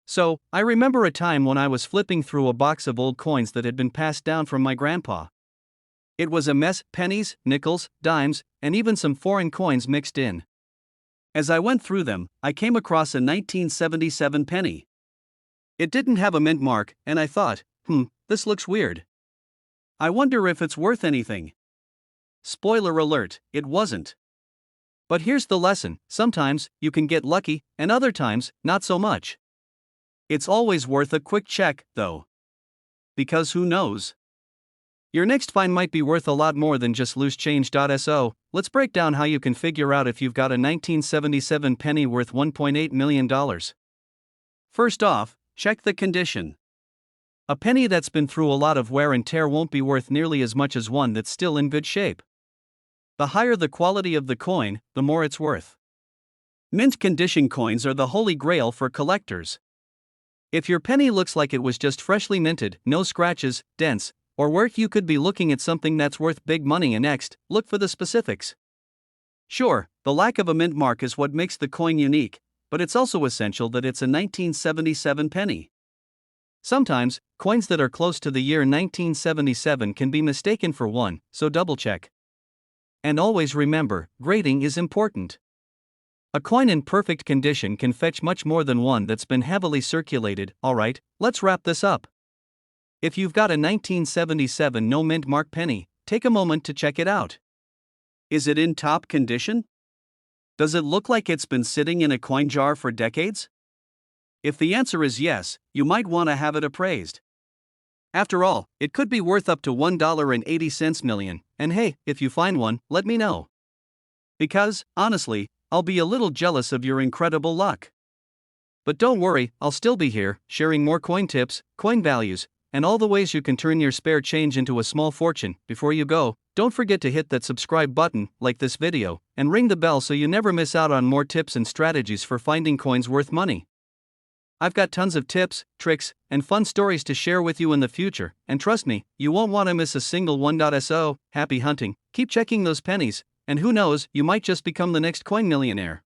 So, I remember a time when I was flipping through a box of old coins that had been passed down from my grandpa. It was a mess: pennies, nickels, dimes, and even some foreign coins mixed in. As I went through them, I came across a 1977 penny. It didn't have a mint mark, and I thought, this looks weird. I wonder if it's worth anything. Spoiler alert, it wasn't. But here's the lesson: sometimes you can get lucky, and other times, not so much. It's always worth a quick check, though. Because who knows? Your next find might be worth a lot more than just loose change. So, let's break down how you can figure out if you've got a 1977 penny worth $1.8 million. First off, check the condition. A penny that's been through a lot of wear and tear won't be worth nearly as much as one that's still in good shape. The higher the quality of the coin, the more it's worth. Mint condition coins are the holy grail for collectors. If your penny looks like it was just freshly minted, no scratches, dents, or work, you could be looking at something that's worth big money. And next, look for the specifics. Sure, the lack of a mint mark is what makes the coin unique, but it's also essential that it's a 1977 penny. Sometimes, coins that are close to the year 1977 can be mistaken for one, so double check. And always remember, grading is important. A coin in perfect condition can fetch much more than one that's been heavily circulated. Alright, let's wrap this up. If you've got a 1977 no mint mark penny, take a moment to check it out. Is it in top condition? Does it look like it's been sitting in a coin jar for decades? If the answer is yes, you might want to have it appraised. After all, it could be worth up to $1.80 million, and hey, if you find one, let me know. Because, honestly, I'll be a little jealous of your incredible luck. But don't worry, I'll still be here, sharing more coin tips, coin values, and all the ways you can turn your spare change into a small fortune. Before you go, don't forget to hit that subscribe button, like this video, and ring the bell so you never miss out on more tips and strategies for finding coins worth money. I've got tons of tips, tricks, and fun stories to share with you in the future, and trust me, you won't want to miss a single one. So, happy hunting, keep checking those pennies, and who knows, you might just become the next coin millionaire.